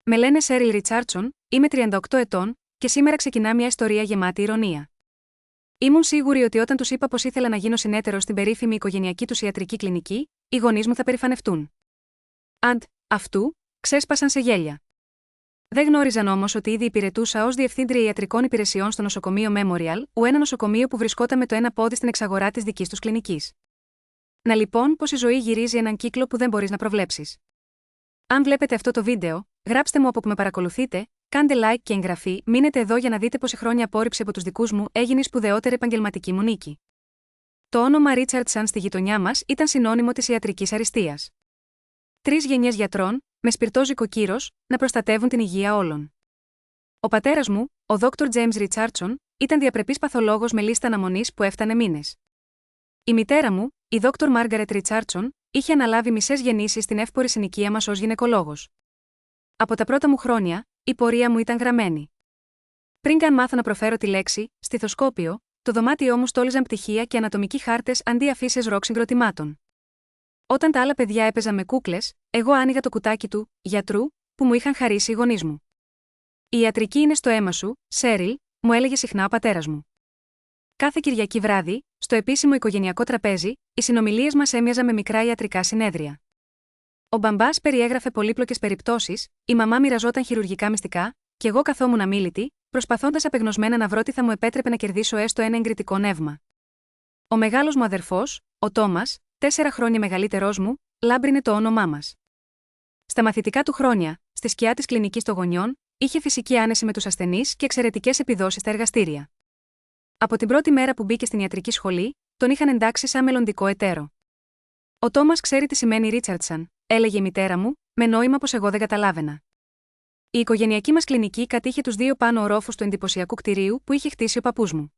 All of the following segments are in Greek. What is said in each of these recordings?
Με λένε Σέριλ Ριτσάρτσον, είμαι 38 ετών, και σήμερα ξεκινά μια ιστορία γεμάτη ηρωνία. Ήμουν σίγουρη ότι όταν τους είπα πως ήθελα να γίνω συνέτερος στην περίφημη οικογενειακή τους ιατρική κλινική, οι γονείς μου θα περηφανευτούν. Αυτού, ξέσπασαν σε γέλια. Δεν γνώριζαν όμως ότι ήδη υπηρετούσα ως διευθύντρια ιατρικών υπηρεσιών στο νοσοκομείο Memorial, ένα νοσοκομείο που βρισκόταν με το ένα πόδι στην εξαγορά της δικής τους κλινικής. Να λοιπόν πως η ζωή γυρίζει έναν κύκλο που δεν μπορείς να προβλέψεις. Αν βλέπετε αυτό το βίντεο, γράψτε μου από που με παρακολουθείτε, κάντε like και εγγραφή, μείνετε εδώ για να δείτε πόση χρόνια απόρριψη από τους δικούς μου έγινε η σπουδαιότερη επαγγελματική μου νίκη. Το όνομα Ρίτσαρντσον στη γειτονιά μας ήταν συνώνυμο της ιατρικής αριστείας. 3 γενιές γιατρών, με σπιρτόζικο κύρος, να προστατεύουν την υγεία όλων. Ο πατέρας μου, ο Dr. James Ριτσάρντσον, ήταν διαπρεπής παθολόγος με λίστα αναμονής που έφτανε μήνες. Η μητέρα μου, η Dr. Μάργαρετ Ριτσάρντσον, είχε αναλάβει μισές γεννήσεις στην εύπορη συνοικία μας ως γυναικολόγος. Από τα πρώτα μου χρόνια, η πορεία μου ήταν γραμμένη. Πριν καν μάθω να προφέρω τη λέξη στιθοσκόπιο, το δωμάτιό μου στόλιζαν πτυχία και ανατομικοί χάρτες αντί αφίσες ροκ συγκροτημάτων. Όταν τα άλλα παιδιά έπαιζαν με κούκλες, εγώ άνοιγα το κουτάκι του γιατρού που μου είχαν χαρίσει οι γονείς μου. Η ιατρική είναι στο αίμα σου, Σέριλ, μου έλεγε συχνά ο πατέρας μου. Κάθε Κυριακή βράδυ, στο επίσημο οικογενειακό τραπέζι, οι συνομιλίες μας έμοιαζαν με μικρά ιατρικά συνέδρια. Ο μπαμπάς περιέγραφε πολύπλοκες περιπτώσεις, η μαμά μοιραζόταν χειρουργικά μυστικά, και εγώ καθόμουν αμίλητη, προσπαθώντας απεγνωσμένα να βρω τι θα μου επέτρεπε να κερδίσω έστω ένα εγκριτικό νεύμα. Ο μεγάλος μου αδερφός, ο Τόμας, 4 χρόνια μεγαλύτερός μου, λάμπρινε το όνομά μας. Στα μαθητικά του χρόνια, στη σκιά της κλινικής των γονιών, είχε φυσική άνεση με τους ασθενείς και εξαιρετικές επιδόσεις στα εργαστήρια. Από την πρώτη μέρα που μπήκε στην ιατρική σχολή, τον είχαν εντάξει σαν μελλοντικό εταίρο. Ο Τόμας ξέρει τι σημαίνει Ρίτσαρντσον, έλεγε η μητέρα μου, με νόημα πως εγώ δεν καταλάβαινα. Η οικογενειακή μας κλινική κατήχε τους 2 πάνω ορόφους του εντυπωσιακού κτηρίου που είχε χτίσει ο παππούς μου.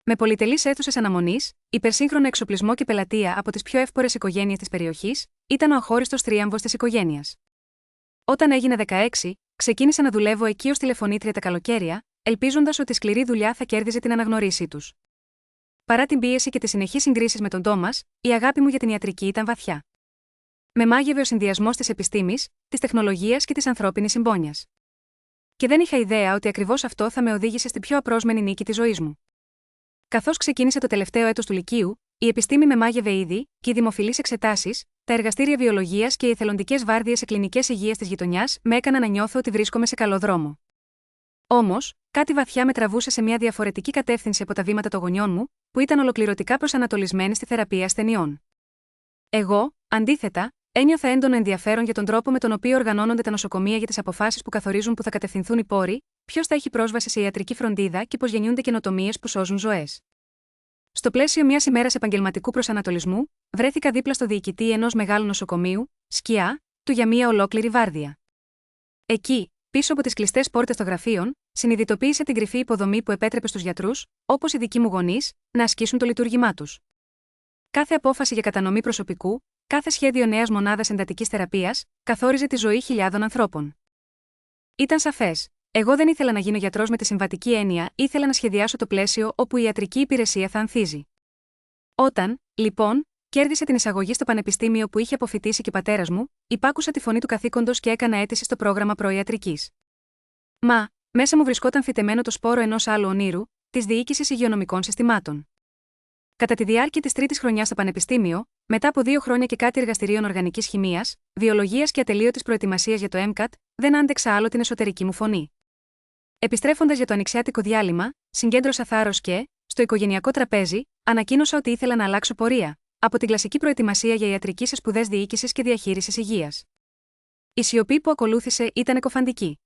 Με πολυτελείς αίθουσες αναμονής, υπερσύγχρονο εξοπλισμό και πελατεία από τις πιο εύπορες οικογένειες της περιοχής, ήταν ο αχώριστος τρίαμβος της οικογένειας. Όταν έγινα 16, ξεκίνησα να δουλεύω εκεί ως τηλεφωνήτρια τα καλοκαίρια, ελπίζοντας ότι η σκληρή δουλειά θα κέρδιζε την αναγνωρίση τους. Παρά την πίεση και τις συνεχείς συγκρίσεις με τον Τόμας, η αγάπη μου για την ιατρική ήταν βαθιά. Με μάγευε ο συνδυασμός της επιστήμης, της τεχνολογίας και της ανθρώπινης συμπόνιας. Και δεν είχα ιδέα ότι ακριβώς αυτό θα με οδήγησε στην πιο απρόσμενη νίκη της ζωής μου. Καθώς ξεκίνησε το τελευταίο έτος του Λυκείου, η επιστήμη με μάγευε ήδη, και οι δημοφιλείς εξετάσεις, τα εργαστήρια βιολογίας και οι εθελοντικές βάρδιες σε κλινικές υγείας της γειτονιάς με έκαναν να νιώθω ότι βρίσκομαι σε καλό δρόμο. Όμως, κάτι βαθιά με τραβούσε σε μια διαφορετική κατεύθυνση από τα βήματα των γονιών μου, που ήταν ολοκληρωτικά προσανατολισμένοι στη θεραπεία ασθενειών. Εγώ, αντίθετα, ένιωθα έντονο ενδιαφέρον για τον τρόπο με τον οποίο οργανώνονται τα νοσοκομεία για τις αποφάσεις που καθορίζουν που θα κατευθυνθούν οι πόροι, ποιος θα έχει πρόσβαση σε ιατρική φροντίδα και πώς γεννιούνται καινοτομίες που σώζουν ζωές. Στο πλαίσιο μιας ημέρας επαγγελματικού προσανατολισμού, βρέθηκα δίπλα στο διοικητή ενός μεγάλου νοσοκομείου, σκιά, του για μια ολόκληρη βάρδια. Εκεί, πίσω από τις κλειστές πόρτες των γραφείων, συνειδητοποίησα την κρυφή υποδομή που επέτρεπε στους γιατρούς, όπως οι δικοί μου γονείς, να ασκήσουν το λειτουργήμά τους. Κάθε απόφαση για κατανομή προσωπικού, κάθε σχέδιο νέας μονάδας εντατικής θεραπείας, καθόριζε τη ζωή χιλιάδων ανθρώπων. Ήταν σαφές. Εγώ δεν ήθελα να γίνω γιατρός με τη συμβατική έννοια, ήθελα να σχεδιάσω το πλαίσιο όπου η ιατρική υπηρεσία θα ανθίζει. Όταν, λοιπόν, κέρδισε την εισαγωγή στο πανεπιστήμιο που είχε αποφοιτήσει και ο πατέρας μου, υπάκουσα τη φωνή του καθήκοντος και έκανα αίτηση στο πρόγραμμα προϊατρικής. Μέσα μου βρισκόταν φυτεμένο το σπόρο ενός άλλου ονείρου, της διοίκησης υγειονομικών συστημάτων. Κατά τη διάρκεια της 3ης χρονιάς στο πανεπιστήμιο, μετά από 2 χρόνια και κάτι εργαστηρίων οργανικής χημείας, βιολογίας και ατελείωτης προετοιμασίας για το MCAT, δεν άντεξα άλλο την εσωτερική μου φωνή. Επιστρέφοντας για το ανοιξιάτικο διάλειμμα, συγκέντρωσα θάρρος και, στο οικογενειακό τραπέζι, ανακοίνωσα ότι ήθελα να αλλάξω πορεία, από την κλασική προετοιμασία για ιατρική σε σπουδές διοίκησης και διαχείρισης υγείας. Η σιωπή που ακολούθησε ήταν εκοφαντική.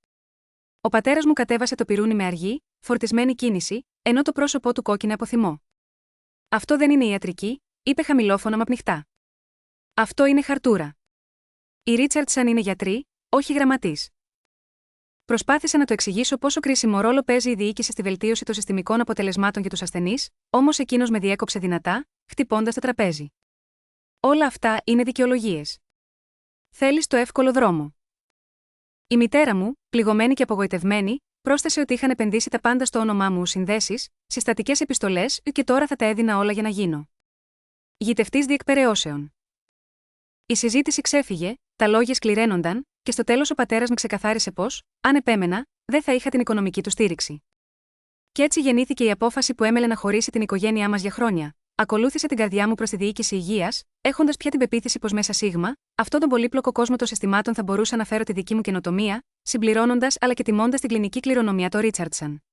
Ο πατέρας μου κατέβασε το πιρούνι με αργή, φορτισμένη κίνηση, ενώ το πρόσωπό του κόκκινε από θυμό. «Αυτό δεν είναι ιατρική», είπε χαμηλόφωνα μα πνιχτά. «Αυτό είναι χαρτούρα. Οι Ρίτσαρντσον είναι γιατροί, όχι γραμματείς». Προσπάθησα να το εξηγήσω πόσο κρίσιμο ρόλο παίζει η διοίκηση στη βελτίωση των συστημικών αποτελεσμάτων για τους ασθενείς, όμως εκείνος με διέκοψε δυνατά, χτυπώντας το τραπέζι. «Όλα αυτά είναι δικαιολογίες. Θέλεις το εύκολο δρόμο». Η μητέρα μου, πληγωμένη και απογοητευμένη, πρόσθεσε ότι είχαν επενδύσει τα πάντα στο όνομά μου συνδέσεις, συστατικές επιστολές και τώρα θα τα έδινα όλα για να γίνω γητευτής διεκπεραιώσεων. Η συζήτηση ξέφυγε, τα λόγια σκληραίνονταν, και στο τέλος ο πατέρας με ξεκαθάρισε πως, αν επέμενα, δεν θα είχα την οικονομική του στήριξη. Κι έτσι γεννήθηκε η απόφαση που έμελε να χωρίσει την οικογένειά μας για χρόνια. Ακολούθησε την καρδιά μου προς τη διοίκηση υγείας, έχοντας πια την πεποίθηση πως μέσα σίγμα, αυτόν τον πολύπλοκο κόσμο των συστημάτων θα μπορούσα να φέρω τη δική μου καινοτομία, συμπληρώνοντας αλλά και τιμώντας την κλινική κληρονομιά των Ρίτσαρντσον.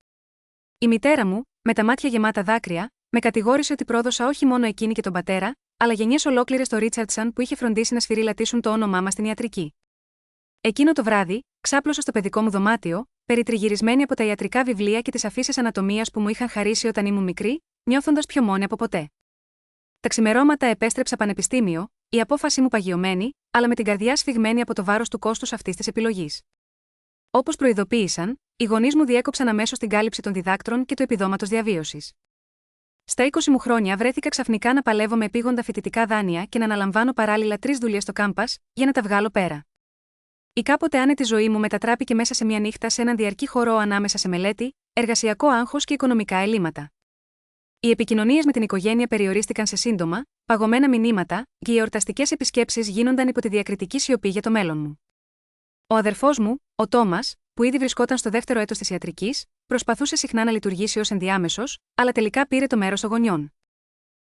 Η μητέρα μου, με τα μάτια γεμάτα δάκρυα, με κατηγόρησε ότι πρόδωσα όχι μόνο εκείνη και τον πατέρα, αλλά γενιές ολόκληρες το Ρίτσαρντσον που είχε φροντίσει να σφυριλατήσουν το όνομά μας στην ιατρική. Εκείνο το βράδυ, ξάπλωσα στο παιδικό μου δωμάτιο, περιτριγυρισμένη από τα ιατρικά βιβλία και τις αφίσες ανατομίας που μου είχαν χαρίσει όταν ήμουν μικρή, νιώθοντας πιο μόνη από ποτέ. Τα ξημερώματα επέστρεψα πανεπιστήμιο, η απόφαση μου παγιωμένη, αλλά με την καρδιά σφιγμένη από το βάρος του κόστους αυτής της επιλογής. Όπως προειδοποίησαν, οι γονείς μου διέκοψαν αμέσως την κάλυψη των διδάκτρων και του επιδόματος διαβίωσης. Στα 20 μου χρόνια βρέθηκα ξαφνικά να παλεύω με επίγοντα φοιτητικά δάνεια και να αναλαμβάνω παράλληλα 3 δουλειές στο κάμπας, για να τα βγάλω πέρα. Η κάποτε άνετη ζωή μου μετατράπηκε μέσα σε μια νύχτα σε έναν διαρκή χορό ανάμεσα σε μελέτη, εργασιακό άγχος και οικονομικά ελλείμματα. Οι επικοινωνίες με την οικογένεια περιορίστηκαν σε σύντομα, παγωμένα μηνύματα, και οι εορταστικές επισκέψεις γίνονταν υπό τη διακριτική σιωπή για το μέλλον μου. Ο αδερφός μου, ο Τόμας, που ήδη βρισκόταν στο δεύτερο έτος της ιατρικής, προσπαθούσε συχνά να λειτουργήσει ως ενδιάμεσος, αλλά τελικά πήρε το μέρος των γονιών.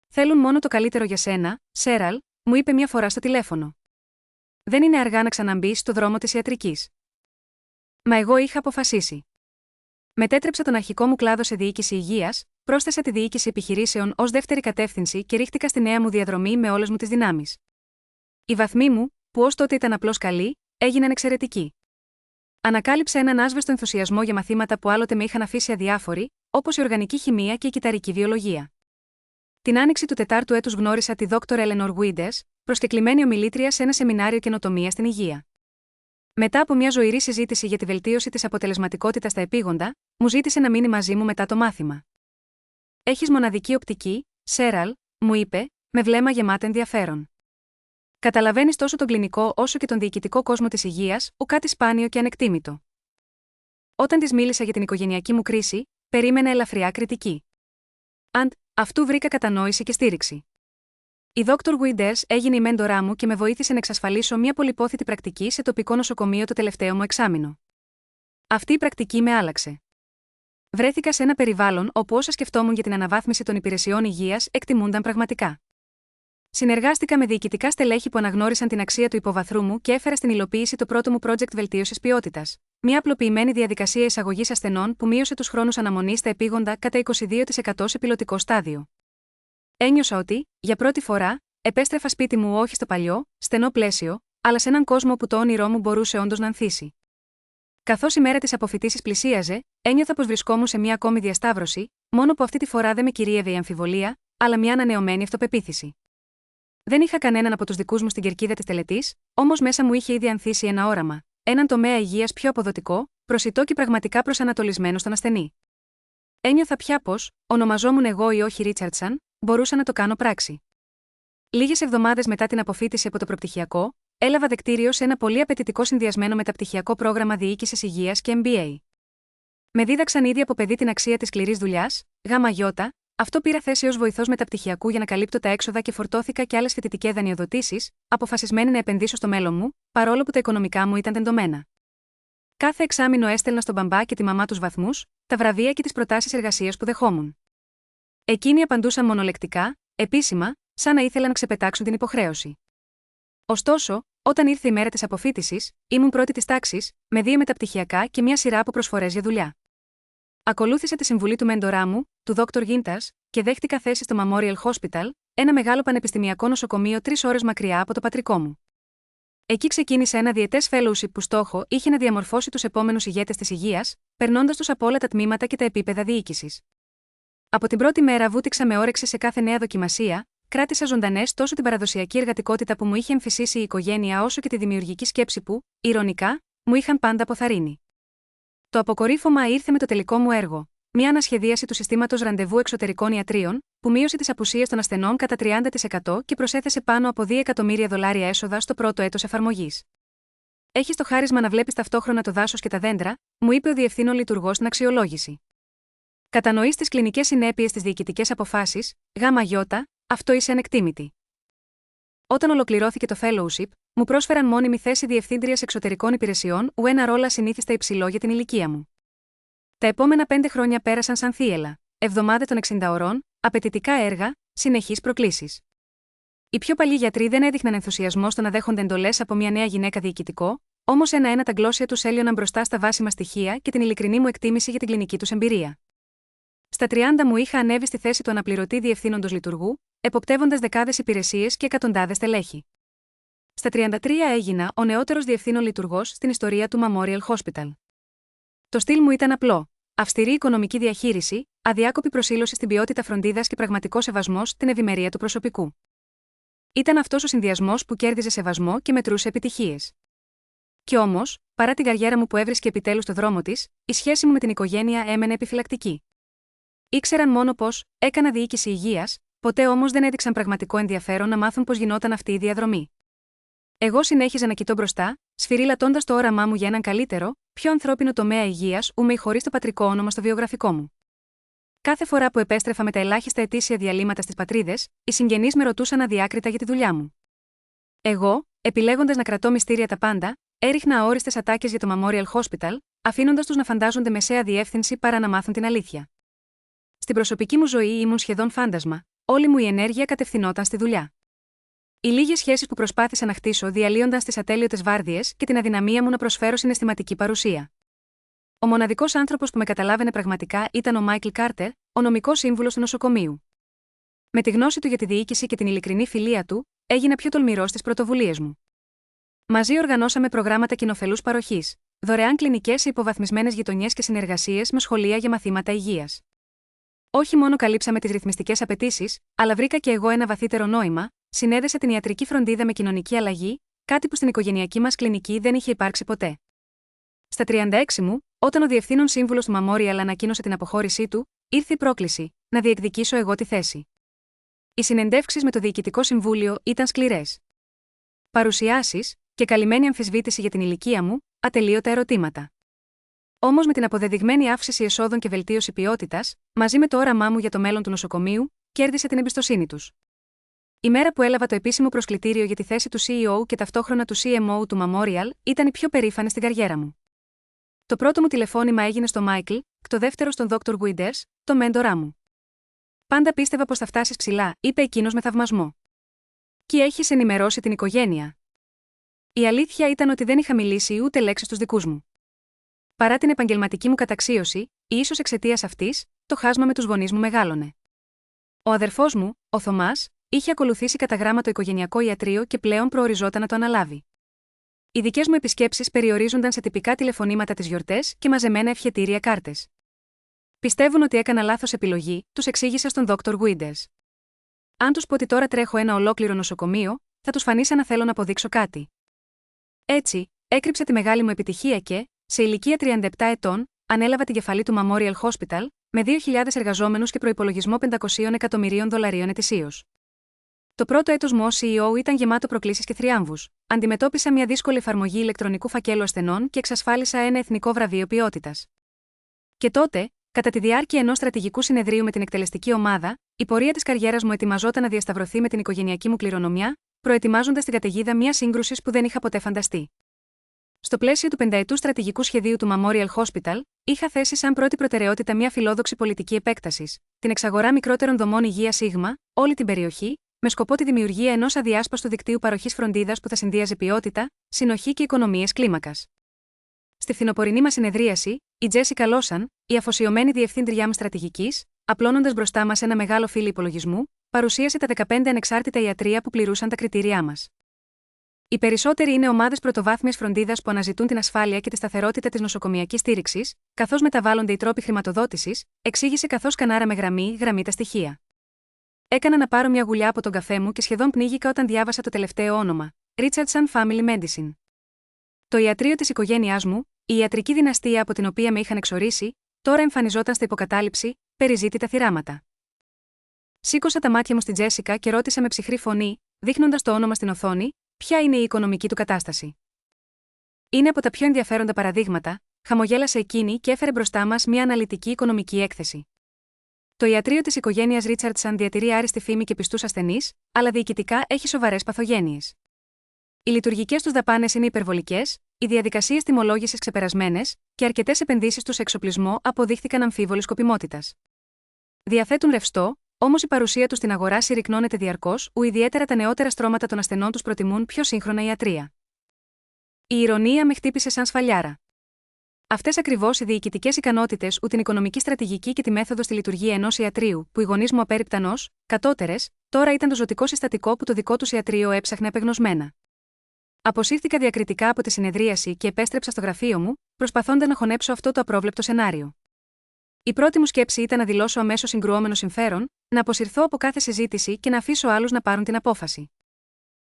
«Θέλουν μόνο το καλύτερο για σένα, Σέραλ», μου είπε μια φορά στο τηλέφωνο. «Δεν είναι αργά να ξαναμπείς στο δρόμο της ιατρικής». Μα εγώ είχα αποφασίσει. Μετέτρεψα τον αρχικό μου κλάδο σε διοίκηση υγείας, πρόσθεσα τη διοίκηση επιχειρήσεων ως δεύτερη κατεύθυνση και ρίχτηκα στη νέα μου διαδρομή με όλες μου τις δυνάμεις. Οι βαθμοί μου, που ως τότε ήταν απλώς καλοί, έγιναν εξαιρετικοί. Ανακάλυψα έναν άσβεστο ενθουσιασμό για μαθήματα που άλλοτε με είχαν αφήσει αδιάφοροι, όπως η οργανική χημεία και η κυταρική βιολογία. Την άνοιξη του 4ου έτους γνώρισα τη Dr. Eleanor Guides, προσκεκλημένη ομιλήτρια σε ένα σεμινάριο καινοτομίας στην υγεία. Μετά από μια ζωηρή συζήτηση για τη βελτίωση της αποτελεσματικότητας στα επίγοντα, μου ζήτησε να μείνει μαζί μου μετά το μάθημα. «Έχεις μοναδική οπτική, Σέραλ», μου είπε, με βλέμμα γεμάτο ενδιαφέρον. «Καταλαβαίνεις τόσο τον κλινικό όσο και τον διοικητικό κόσμο της υγείας, κάτι σπάνιο και ανεκτήμητο». Όταν της μίλησα για την οικογενειακή μου κρίση, περίμενα ελαφριά κριτική. Αυτού βρήκα κατανόηση και στήριξη. Η Dr. Guides έγινε η μέντορά μου και με βοήθησε να εξασφαλίσω μια πολυπόθητη πρακτική σε τοπικό νοσοκομείο το τελευταίο μου εξάμηνο. Αυτή η πρακτική με άλλαξε. Βρέθηκα σε ένα περιβάλλον όπου όσα σκεφτόμουν για την αναβάθμιση των υπηρεσιών υγείας εκτιμούνταν πραγματικά. Συνεργάστηκα με διοικητικά στελέχη που αναγνώρισαν την αξία του υποβαθρού μου και έφερα στην υλοποίηση το πρώτο μου project βελτίωσης ποιότητας. Μια απλοποιημένη διαδικασία εισαγωγής ασθενών που μείωσε τους χρόνους αναμονής στα επίγοντα κατά 22% σε πιλωτικό στάδιο. Ένιωσα ότι, για πρώτη φορά, επέστρεφα σπίτι μου όχι στο παλιό, στενό πλαίσιο, αλλά σε έναν κόσμο όπου το όνειρό μου μπορούσε όντως να ανθίσει. Καθώς η μέρα της αποφοιτήσης πλησίαζε, ένιωθα πως βρισκόμουν σε μια ακόμη διασταύρωση, μόνο που αυτή τη φορά δεν με κυρίευε η αμφιβολία, αλλά μια ανανεωμένη αυτοπεποίθηση. Δεν είχα κανέναν από τους δικούς μου στην κερκίδα της τελετής, όμως μέσα μου είχε ήδη ανθίσει ένα όραμα, έναν τομέα υγείας πιο αποδοτικό, προσιτό και πραγματικά προσανατολισμένο στον ασθενή. Ένιωθα πια πως, ονομαζόμουν εγώ ή όχι Ρίτσαρντσον, μπορούσα να το κάνω πράξη. Λίγες εβδομάδες μετά την αποφοίτηση από το προπτυχιακό, έλαβα δεκτήριο σε ένα πολύ απαιτητικό συνδυασμένο μεταπτυχιακό πρόγραμμα διοίκησης υγείας και MBA. Με δίδαξαν ήδη από παιδί την αξία της σκληρής δουλειάς, ΓΙ, αυτό πήρα θέση ως βοηθός μεταπτυχιακού για να καλύπτω τα έξοδα και φορτώθηκα και άλλες φοιτητικές δανειοδοτήσεις, αποφασισμένη να επενδύσω στο μέλλον μου, παρόλο που τα οικονομικά μου ήταν τεντωμένα. Κάθε εξάμηνο έστελνα στον μπαμπά και τη μαμά τους βαθμούς, τα βραβεία και τις προτάσεις εργασίας που δεχόμουν. Εκείνοι απαντούσαν μονολεκτικά, επίσημα, σαν να ήθελαν να ξεπετάξουν την υποχρέωση. Ωστόσο, όταν ήρθε η μέρα της αποφοίτησης, ήμουν πρώτη της τάξης, με 2 μεταπτυχιακά και μια σειρά από προσφορές για δουλειά. Ακολούθησα τη συμβουλή του μέντορά μου, του Dr. Guides, και δέχτηκα θέση στο Memorial Hospital, ένα μεγάλο πανεπιστημιακό νοσοκομείο 3 ώρες μακριά από το πατρικό μου. Εκεί ξεκίνησε ένα διετές fellowship που στόχο είχε να διαμορφώσει τους επόμενους ηγέτες της υγείας, περνώντας τους από όλα τα τμήματα και τα επίπεδα διοίκησης. Από την πρώτη μέρα βούτυξα με όρεξη σε κάθε νέα δοκιμασία, κράτησα ζωντανές τόσο την παραδοσιακή εργατικότητα που μου είχε εμφυσίσει η οικογένεια όσο και τη δημιουργική σκέψη που, ηρωνικά, μου είχαν πάντα αποθαρρύνει. Το αποκορύφωμα ήρθε με το τελικό μου έργο. Μια ανασχεδίαση του συστήματος ραντεβού εξωτερικών ιατρίων, που μείωσε τις απουσίες των ασθενών κατά 30% και προσέθεσε πάνω από $2 εκατομμύρια έσοδα στο πρώτο έτος εφαρμογής. «Έχεις το χάρισμα να βλέπεις ταυτόχρονα το δάσος και τα δέντρα», μου είπε ο διευθύνων λειτουργός στην αξιολόγηση. «Κατανοείς τις κλινικές συνέπειες της διοικητικές αποφάσεις, ΓΙ, αυτό είσαι ανεκτήμητη». Όταν ολοκληρώθηκε το fellowship, μου πρόσφεραν μόνιμη θέση διευθύντριας εξωτερικών υπηρεσιών, ένα ρόλο ασυνήθιστα υψηλό για την ηλικία μου. Τα επόμενα 5 χρόνια πέρασαν σαν θύελλα. Εβδομάδα των 60 ωρών, απαιτητικά έργα, συνεχείς προκλήσεις. Οι πιο παλιοί γιατροί δεν έδειχναν ενθουσιασμό στο να δέχονται εντολές από μια νέα γυναίκα διοικητικό, όμως ένα-ένα τα γλώσσια τους έλειωναν μπροστά στα βάσιμα στοιχεία και την ειλικρινή μου εκτίμηση για την κλινική τους εμπειρία. Στα 30 μου είχα ανέβει στη θέση του αναπληρωτή διευθύνοντος λειτουργού, εποπτεύοντας δεκάδες υπηρεσίες και εκατοντάδες τελέχη. Στα 33 έγινα ο νεότερος διευθύνων λειτουργός στην ιστορία του Memorial Hospital. Το στυλ μου ήταν απλό. Αυστηρή οικονομική διαχείριση, αδιάκοπη προσήλωση στην ποιότητα φροντίδας και πραγματικό σεβασμός στην ευημερία του προσωπικού. Ήταν αυτός ο συνδυασμός που κέρδιζε σεβασμό και μετρούσε επιτυχίες. Κι όμως, παρά την καριέρα μου που έβρισκε επιτέλους το δρόμο της, η σχέση μου με την οικογένεια έμενε επιφυλακτική. Ήξεραν μόνο πως έκανα διοίκηση υγείας, ποτέ όμως δεν έδειξαν πραγματικό ενδιαφέρον να μάθουν πώς γινόταν αυτή η διαδρομή. Εγώ συνέχιζα να κοιτώ μπροστά, σφυρίλατώντας το όραμά μου για έναν καλύτερο, πιο ανθρώπινο τομέα υγείας, χωρίς το πατρικό όνομα στο βιογραφικό μου. Κάθε φορά που επέστρεφα με τα ελάχιστα ετήσια διαλύματα στις πατρίδες, οι συγγενείς με ρωτούσαν αδιάκριτα για τη δουλειά μου. Εγώ, επιλέγοντας να κρατώ μυστήρια τα πάντα, έριχνα αόριστες ατάκες για το Memorial Hospital, αφήνοντας τους να φαντάζονται μεσαία διεύθυνση παρά να μάθουν την αλήθεια. Στην προσωπική μου ζωή ήμουν σχεδόν φάντασμα, όλη μου η ενέργεια κατευθυνόταν στη δουλειά. Οι λίγες σχέσεις που προσπάθησα να χτίσω διαλύονταν στις ατέλειωτες βάρδιες και την αδυναμία μου να προσφέρω συναισθηματική παρουσία. Ο μοναδικός άνθρωπος που με καταλάβαινε πραγματικά ήταν ο Μάικλ Κάρτερ, ο νομικός σύμβουλος του νοσοκομείου. Με τη γνώση του για τη διοίκηση και την ειλικρινή φιλία του, έγινα πιο τολμηρός στις πρωτοβουλίες μου. Μαζί οργανώσαμε προγράμματα κοινοφελούς παροχής, δωρεάν κλινικές σε υποβαθμισμένες γειτονιές και συνεργασίες με σχολεία για μαθήματα υγείας. Όχι μόνο καλύψαμε τις ρυθμιστικές απαιτήσεις, αλλά βρήκα και εγώ ένα βαθύτερο νόημα, συνέδεσα την ιατρική φροντίδα με κοινωνική αλλαγή, κάτι που στην οικογενειακή μας κλινική δεν είχε υπάρξει ποτέ. Στα 36 μου, όταν ο διευθύνων σύμβουλος του Memorial ανακοίνωσε την αποχώρησή του, ήρθε η πρόκληση να διεκδικήσω εγώ τη θέση. Οι συνεντεύξεις με το Διοικητικό Συμβούλιο ήταν σκληρές. Παρουσιάσεις και καλυμμένη αμφισβήτηση για την ηλικία μου, ατελείωτα ερωτήματα. Όμως με την αποδεδειγμένη αύξηση εσόδων και βελτίωση ποιότητας, μαζί με το όραμά μου για το μέλλον του νοσοκομείου, κέρδισε την εμπιστοσύνη τους. Η μέρα που έλαβα το επίσημο προσκλητήριο για τη θέση του CEO και ταυτόχρονα του CMO του Memorial ήταν η πιο περήφανη στην καριέρα μου. Το πρώτο μου τηλεφώνημα έγινε στο Michael, το δεύτερο στον Dr. Winters, το μέντορά μου. Πάντα πίστευα πως θα φτάσεις ψηλά, είπε εκείνος με θαυμασμό. Και έχεις ενημερώσει την οικογένεια. Η αλήθεια ήταν ότι δεν είχα μιλήσει ούτε λέξη στους δικούς μου. Παρά την επαγγελματική μου καταξίωση, ίσως εξαιτίας αυτής, το χάσμα με τους γονείς μου μεγάλωνε. Ο αδερφός μου, ο Θωμάς, είχε ακολουθήσει κατά γράμμα το οικογενειακό ιατρείο και πλέον προοριζόταν να το αναλάβει. Οι δικές μου επισκέψεις περιορίζονταν σε τυπικά τηλεφωνήματα τις γιορτές και μαζεμένα ευχετήρια κάρτες. Πιστεύουν ότι έκανα λάθος επιλογή, τους εξήγησα στον Dr. Winters. Αν τους πω ότι τώρα τρέχω ένα ολόκληρο νοσοκομείο, θα τους φανεί σαν να θέλω να αποδείξω κάτι. Έτσι, έκρυψα τη μεγάλη μου επιτυχία και, σε ηλικία 37 ετών, ανέλαβα την κεφαλή του Memorial Hospital, με 2.000 εργαζόμενους και προϋπολογισμό $500 εκατομμυρίων ετησίως. Το πρώτο έτος μου ως CEO ήταν γεμάτο προκλήσεις και θριάμβους. Αντιμετώπισα μια δύσκολη εφαρμογή ηλεκτρονικού φακέλου ασθενών και εξασφάλισα ένα εθνικό βραβείο ποιότητας. Και τότε, κατά τη διάρκεια ενός στρατηγικού συνεδρίου με την εκτελεστική ομάδα, η πορεία της καριέρας μου ετοιμαζόταν να διασταυρωθεί με την οικογενειακή μου κληρονομιά, προετοιμάζοντας την καταιγίδα μιας σύγκρουσης που δεν είχα ποτέ φανταστεί. Στο πλαίσιο του πενταετού στρατηγικού σχεδίου του Memorial Hospital, είχα θέσει σαν πρώτη προτεραιότητα μια φιλόδοξη πολιτική επέκτασης, την εξαγορά μικρότερων δομών υγείας Σίγμα, όλη την περιοχή, με σκοπό τη δημιουργία ενός αδιάσπαστου δικτύου παροχής φροντίδας που θα συνδύαζε ποιότητα, συνοχή και οικονομίες κλίμακας. Στη φθινοπορεινή μας συνεδρίαση, η Τζέσικα Λόσαν, η αφοσιωμένη διευθύντριά μου στρατηγικής, απλώνοντας μπροστά μας ένα μεγάλο φύλλο υπολογισμού, παρουσίασε τα 15 ανεξάρτητα ιατρεία που πληρούσαν τα κριτήριά μας. Οι περισσότεροι είναι ομάδες πρωτοβάθμιας φροντίδας που αναζητούν την ασφάλεια και τη σταθερότητα της νοσοκομειακής στήριξης, καθώς μεταβάλλονται οι τρόποι χρηματοδότησης, εξήγησε καθώς σκανάραμε γραμμή τα στοιχεία. Έκανα να πάρω μια γουλιά από τον καφέ μου και σχεδόν πνίγηκα όταν διάβασα το τελευταίο όνομα, Richardson Family Medicine. Το ιατρείο της οικογένειάς μου, η ιατρική δυναστεία από την οποία με είχαν εξορίσει, τώρα εμφανιζόταν στα υποκατάληψη, περιζήτητα θυράματα. Σήκωσα τα μάτια μου στην Τζέσικα και ρώτησα με ψυχρή φωνή, δείχνοντας το όνομα στην οθόνη, ποια είναι η οικονομική του κατάσταση. Είναι από τα πιο ενδιαφέροντα παραδείγματα, χαμογέλασε εκείνη και έφερε μπροστά μας μια αναλυτική οικονομική έκθεση. Το ιατρείο της οικογένειας Ρίτσαρντσον διατηρεί άριστη φήμη και πιστούς ασθενείς, αλλά διοικητικά έχει σοβαρές παθογένειες. Οι λειτουργικές τους δαπάνες είναι υπερβολικές, οι διαδικασίες τιμολόγησης ξεπερασμένες και αρκετές επενδύσεις τους σε εξοπλισμό αποδείχθηκαν αμφίβολης σκοπιμότητας. Διαθέτουν ρευστό, όμως η παρουσία τους στην αγορά συρρυκνώνεται διαρκώς, ιδιαίτερα τα νεότερα στρώματα των ασθενών τους προτιμούν πιο σύγχρονα ιατρεία. Η ηρωνία με χτύπησε σαν σφαλιάρα. Αυτές ακριβώς οι διοικητικές ικανότητες, την οικονομική στρατηγική και τη μέθοδο στη λειτουργία ενός ιατρείου, που οι γονείς μου απέρριπταν ως κατώτερες, τώρα ήταν το ζωτικό συστατικό που το δικό τους ιατρείο έψαχνε απεγνωσμένα. Αποσύρθηκα διακριτικά από τη συνεδρίαση και επέστρεψα στο γραφείο μου, προσπαθώντας να χωνέψω αυτό το απρόβλεπτο σενάριο. Η πρώτη μου σκέψη ήταν να δηλώσω αμέσως συγκρουόμενο συμφέρον, να αποσυρθώ από κάθε συζήτηση και να αφήσω άλλους να πάρουν την απόφαση.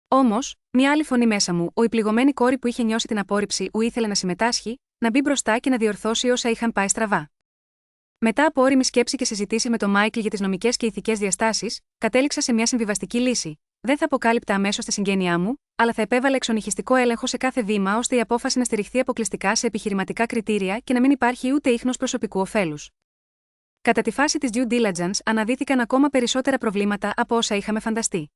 Όμως, μια άλλη φωνή μέσα μου, η πληγωμένη κόρη που είχε νιώσει την απόρριψη, ήθελε να συμμετάσχει, να μπει μπροστά και να διορθώσει όσα είχαν πάει στραβά. Μετά από ώριμη σκέψη και συζητήσει με τον Μάικλ για τις νομικές και ηθικές διαστάσεις, κατέληξα σε μια συμβιβαστική λύση. Δεν θα αποκάλυπτα αμέσως τη συγγένειά μου, αλλά θα επέβαλα εξονυχιστικό έλεγχο σε κάθε βήμα ώστε η απόφαση να στηριχθεί αποκλειστικά σε επιχειρηματικά κριτήρια και να μην υπάρχει ούτε ίχνος προσωπικού ωφέλους. Κατά τη φάση της due diligence αναδύθηκαν ακόμα περισσότερα προβλήματα από όσα είχαμε φανταστεί.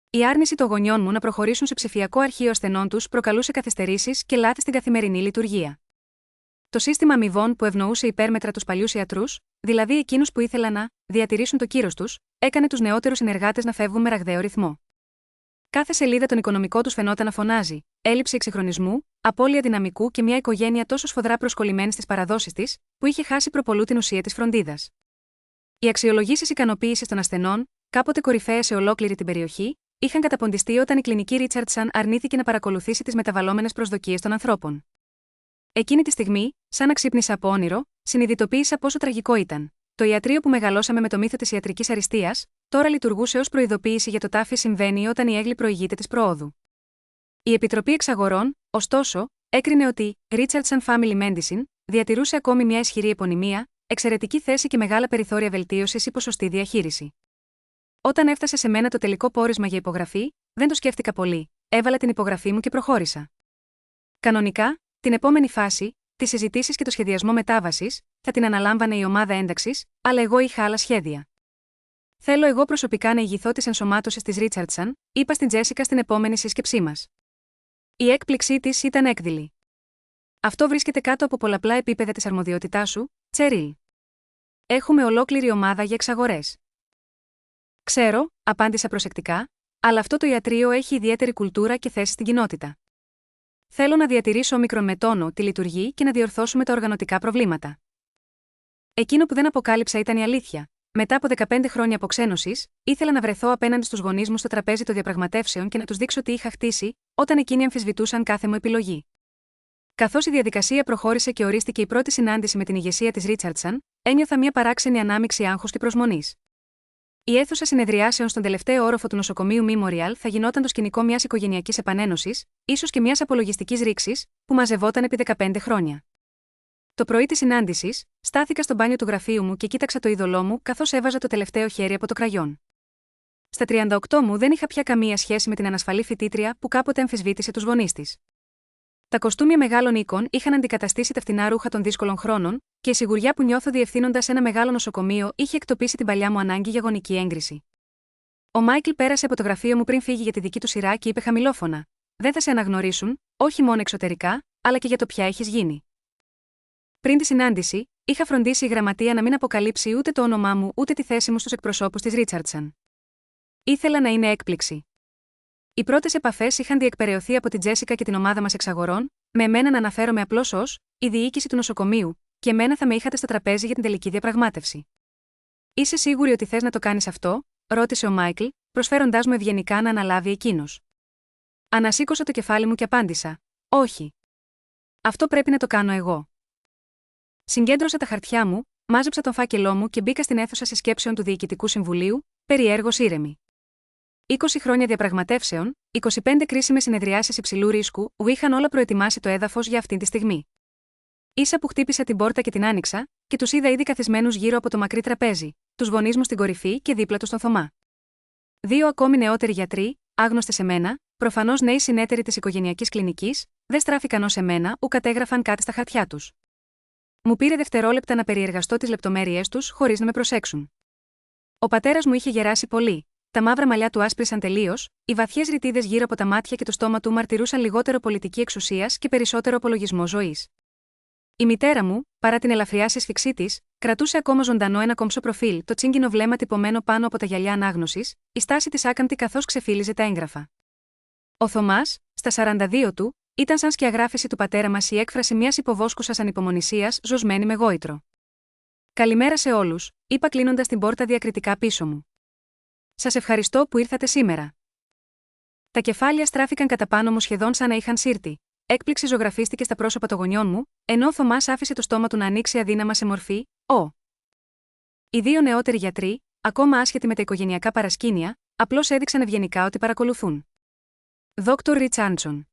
Η άρνηση των γονιών μου να προχωρήσουν σε ψηφιακό αρχείο ασθενών τους προκαλούσε καθυστερήσεις και λάθη στην καθημερινή λειτουργία. Το σύστημα αμοιβών που ευνοούσε υπέρμετρα τους παλιούς ιατρούς, δηλαδή εκείνους που ήθελαν να διατηρήσουν το κύρος τους, έκανε τους νεότερους συνεργάτες να φεύγουν με ραγδαίο ρυθμό. Κάθε σελίδα τον οικονομικό τους φαινόταν να φωνάζει: έλλειψη εξυγχρονισμού, απώλεια δυναμικού και μια οικογένεια τόσο σφοδρά προσκολλημένη στις παραδόσεις της, που είχε χάσει προπολού την ουσία της φροντίδας. Οι αξιολογήσεις ικανοποίησης των ασθενών, κάποτε κορυφαίες σε ολόκληρη την περιοχή, είχαν καταποντιστεί όταν η κλινική Ρίτσαρντσον αρνήθηκε να παρακολουθήσει τις μεταβαλλόμενες προσδοκίες των ανθρώπων. Εκείνη τη στιγμή, σαν να ξύπνησα από όνειρο, συνειδητοποίησα πόσο τραγικό ήταν. Το ιατρείο που μεγαλώσαμε με το μύθο της ιατρικής αριστείας, τώρα λειτουργούσε ως προειδοποίηση για το τάφι συμβαίνει όταν η έγκλη προηγείται της προόδου. Η Επιτροπή Εξαγορών, ωστόσο, έκρινε ότι Richardson Family Medicine διατηρούσε ακόμη μια ισχυρή επωνυμία, εξαιρετική θέση και μεγάλα περιθώρια βελτίωσης υπό σωστή διαχείριση. Όταν έφτασε σε μένα το τελικό πόρισμα για υπογραφή, δεν το σκέφτηκα πολύ. Έβαλα την υπογραφή μου και προχώρησα. Κανονικά, την επόμενη φάση, τις συζητήσεις και το σχεδιασμό μετάβασης, θα την αναλάμβανε η ομάδα ένταξης, αλλά εγώ είχα άλλα σχέδια. Θέλω εγώ προσωπικά να ηγηθώ της ενσωμάτωσης της Ρίτσαρντσον, είπα στην Τζέσικα στην επόμενη σύσκεψή μας. Η έκπληξή της ήταν έκδηλη. Αυτό βρίσκεται κάτω από πολλαπλά επίπεδα της αρμοδιότητάς σου, Τσερίλ. Έχουμε ολόκληρη ομάδα για εξαγορές. Ξέρω, απάντησα προσεκτικά, αλλά αυτό το ιατρείο έχει ιδιαίτερη κουλτούρα και θέση στην κοινότητα. Θέλω να διατηρήσω όμικρον με τόνο τη λειτουργεί και να διορθώσουμε τα οργανωτικά προβλήματα. Εκείνο που δεν αποκάλυψα ήταν η αλήθεια. Μετά από 15 χρόνια αποξένωσης, ήθελα να βρεθώ απέναντι στους γονείς μου στο τραπέζι των διαπραγματεύσεων και να τους δείξω τι είχα χτίσει, όταν εκείνοι αμφισβητούσαν κάθε μου επιλογή. Καθώς η διαδικασία προχώρησε και ορίστηκε η πρώτη συνάντηση με την ηγεσία της Ρίτσαρντσον, ένιωθα μια παράξενη ανάμειξη άγχους και προσμονής. Η αίθουσα συνεδριάσεων στον τελευταίο όροφο του νοσοκομείου Memorial θα γινόταν το σκηνικό μιας οικογενειακής επανένωσης, ίσως και μιας απολογιστικής ρήξης, που μαζευόταν επί 15 χρόνια. Το πρωί της συνάντησης, στάθηκα στο μπάνιο του γραφείου μου και κοίταξα το είδωλό μου καθώς έβαζα το τελευταίο χέρι από το κραγιόν. Στα 38 μου δεν είχα πια καμία σχέση με την ανασφαλή φοιτήτρια που κάποτε αμφισβήτησε τους γονείς της. Τα κοστούμια μεγάλων οίκων είχαν αντικαταστήσει τα φτηνά ρούχα των δύσκολων χρόνων, και η σιγουριά που νιώθω διευθύνοντας ένα μεγάλο νοσοκομείο είχε εκτοπίσει την παλιά μου ανάγκη για γονική έγκριση. Ο Μάικλ πέρασε από το γραφείο μου πριν φύγει για τη δική του σειρά και είπε χαμηλόφωνα: δεν θα σε αναγνωρίσουν, όχι μόνο εξωτερικά, αλλά και για το ποια έχεις γίνει. Πριν τη συνάντηση, είχα φροντίσει η γραμματεία να μην αποκαλύψει ούτε το όνομά μου ούτε τη θέση μου στους εκπροσώπους της Ρίτσαρντσον. Ήθελα να είναι έκπληξη. Οι πρώτες επαφές είχαν διεκπεραιωθεί από την Τζέσικα και την ομάδα μας εξαγορών, με εμένα να αναφέρομαι απλώς ως η διοίκηση του νοσοκομείου, και εμένα θα με είχατε στο τραπέζι για την τελική διαπραγμάτευση. Είσαι σίγουρη ότι θες να το κάνεις αυτό? Ρώτησε ο Μάικλ, προσφέροντάς μου ευγενικά να αναλάβει εκείνος. Ανασήκωσα το κεφάλι μου και απάντησα: όχι. Αυτό πρέπει να το κάνω εγώ. Συγκέντρωσα τα χαρτιά μου, μάζεψα τον φάκελό μου και μπήκα στην αίθουσα συσκέψεων του Διοικητικού Συμβουλίου, περιέργως ήρεμη. 20 χρόνια διαπραγματεύσεων, 25 κρίσιμες συνεδριάσεις υψηλού ρίσκου, που είχαν όλα προετοιμάσει το έδαφος για αυτήν τη στιγμή. Ίσα που χτύπησα την πόρτα και την άνοιξα, και τους είδα ήδη καθισμένους γύρω από το μακρύ τραπέζι, τους γονείς μου στην κορυφή και δίπλα τους στον Θωμά. 2 ακόμη νεότεροι γιατροί, άγνωστοι σε μένα, προφανώς νέοι συνέτεροι της οικογενειακής κλινικής, δεν στράφηκαν ως εμένα, ου κατέγραφαν κάτι στα χαρτιά τους. Μου πήρε δευτερόλεπτα να περιεργαστώ τις λεπτομέρειές τους χωρίς να με προσέξουν. Ο πατέρας μου είχε γεράσει πολύ. Τα μαύρα μαλλιά του άσπρισαν τελείως, οι βαθιές ρητίδες γύρω από τα μάτια και το στόμα του μαρτυρούσαν λιγότερο πολιτική εξουσίας και περισσότερο απολογισμό ζωής. Η μητέρα μου, παρά την ελαφριά συσφυξή της, κρατούσε ακόμα ζωντανό ένα κομψό προφίλ, το τσίγκινο βλέμμα τυπωμένο πάνω από τα γυαλιά ανάγνωσης, η στάση της άκαμπτη καθώς ξεφύλιζε τα έγγραφα. Ο Θωμάς, στα 42 του, ήταν σαν σκιαγράφηση του πατέρα μας η έκφραση μιας υποβόσκουσας ανυπομονησίας, ζωσμένη με γόητρο. «Καλημέρα σε όλους», είπα κλείνοντας την πόρτα διακριτικά πίσω μου. «Σας ευχαριστώ που ήρθατε σήμερα». Τα κεφάλια στράφηκαν κατά πάνω μου σχεδόν σαν να είχαν σύρτη. Έκπληξη ζωγραφίστηκε στα πρόσωπα των γονιών μου, ενώ ο Θωμάς άφησε το στόμα του να ανοίξει αδύναμα σε μορφή «Ω». Οι δύο νεότεροι γιατροί, ακόμα άσχετοι με τα οικογενειακά παρασκήνια, απλώς έδειξαν ευγενικά ότι παρακολουθούν. «Δόκτωρ Ριτσάντσον».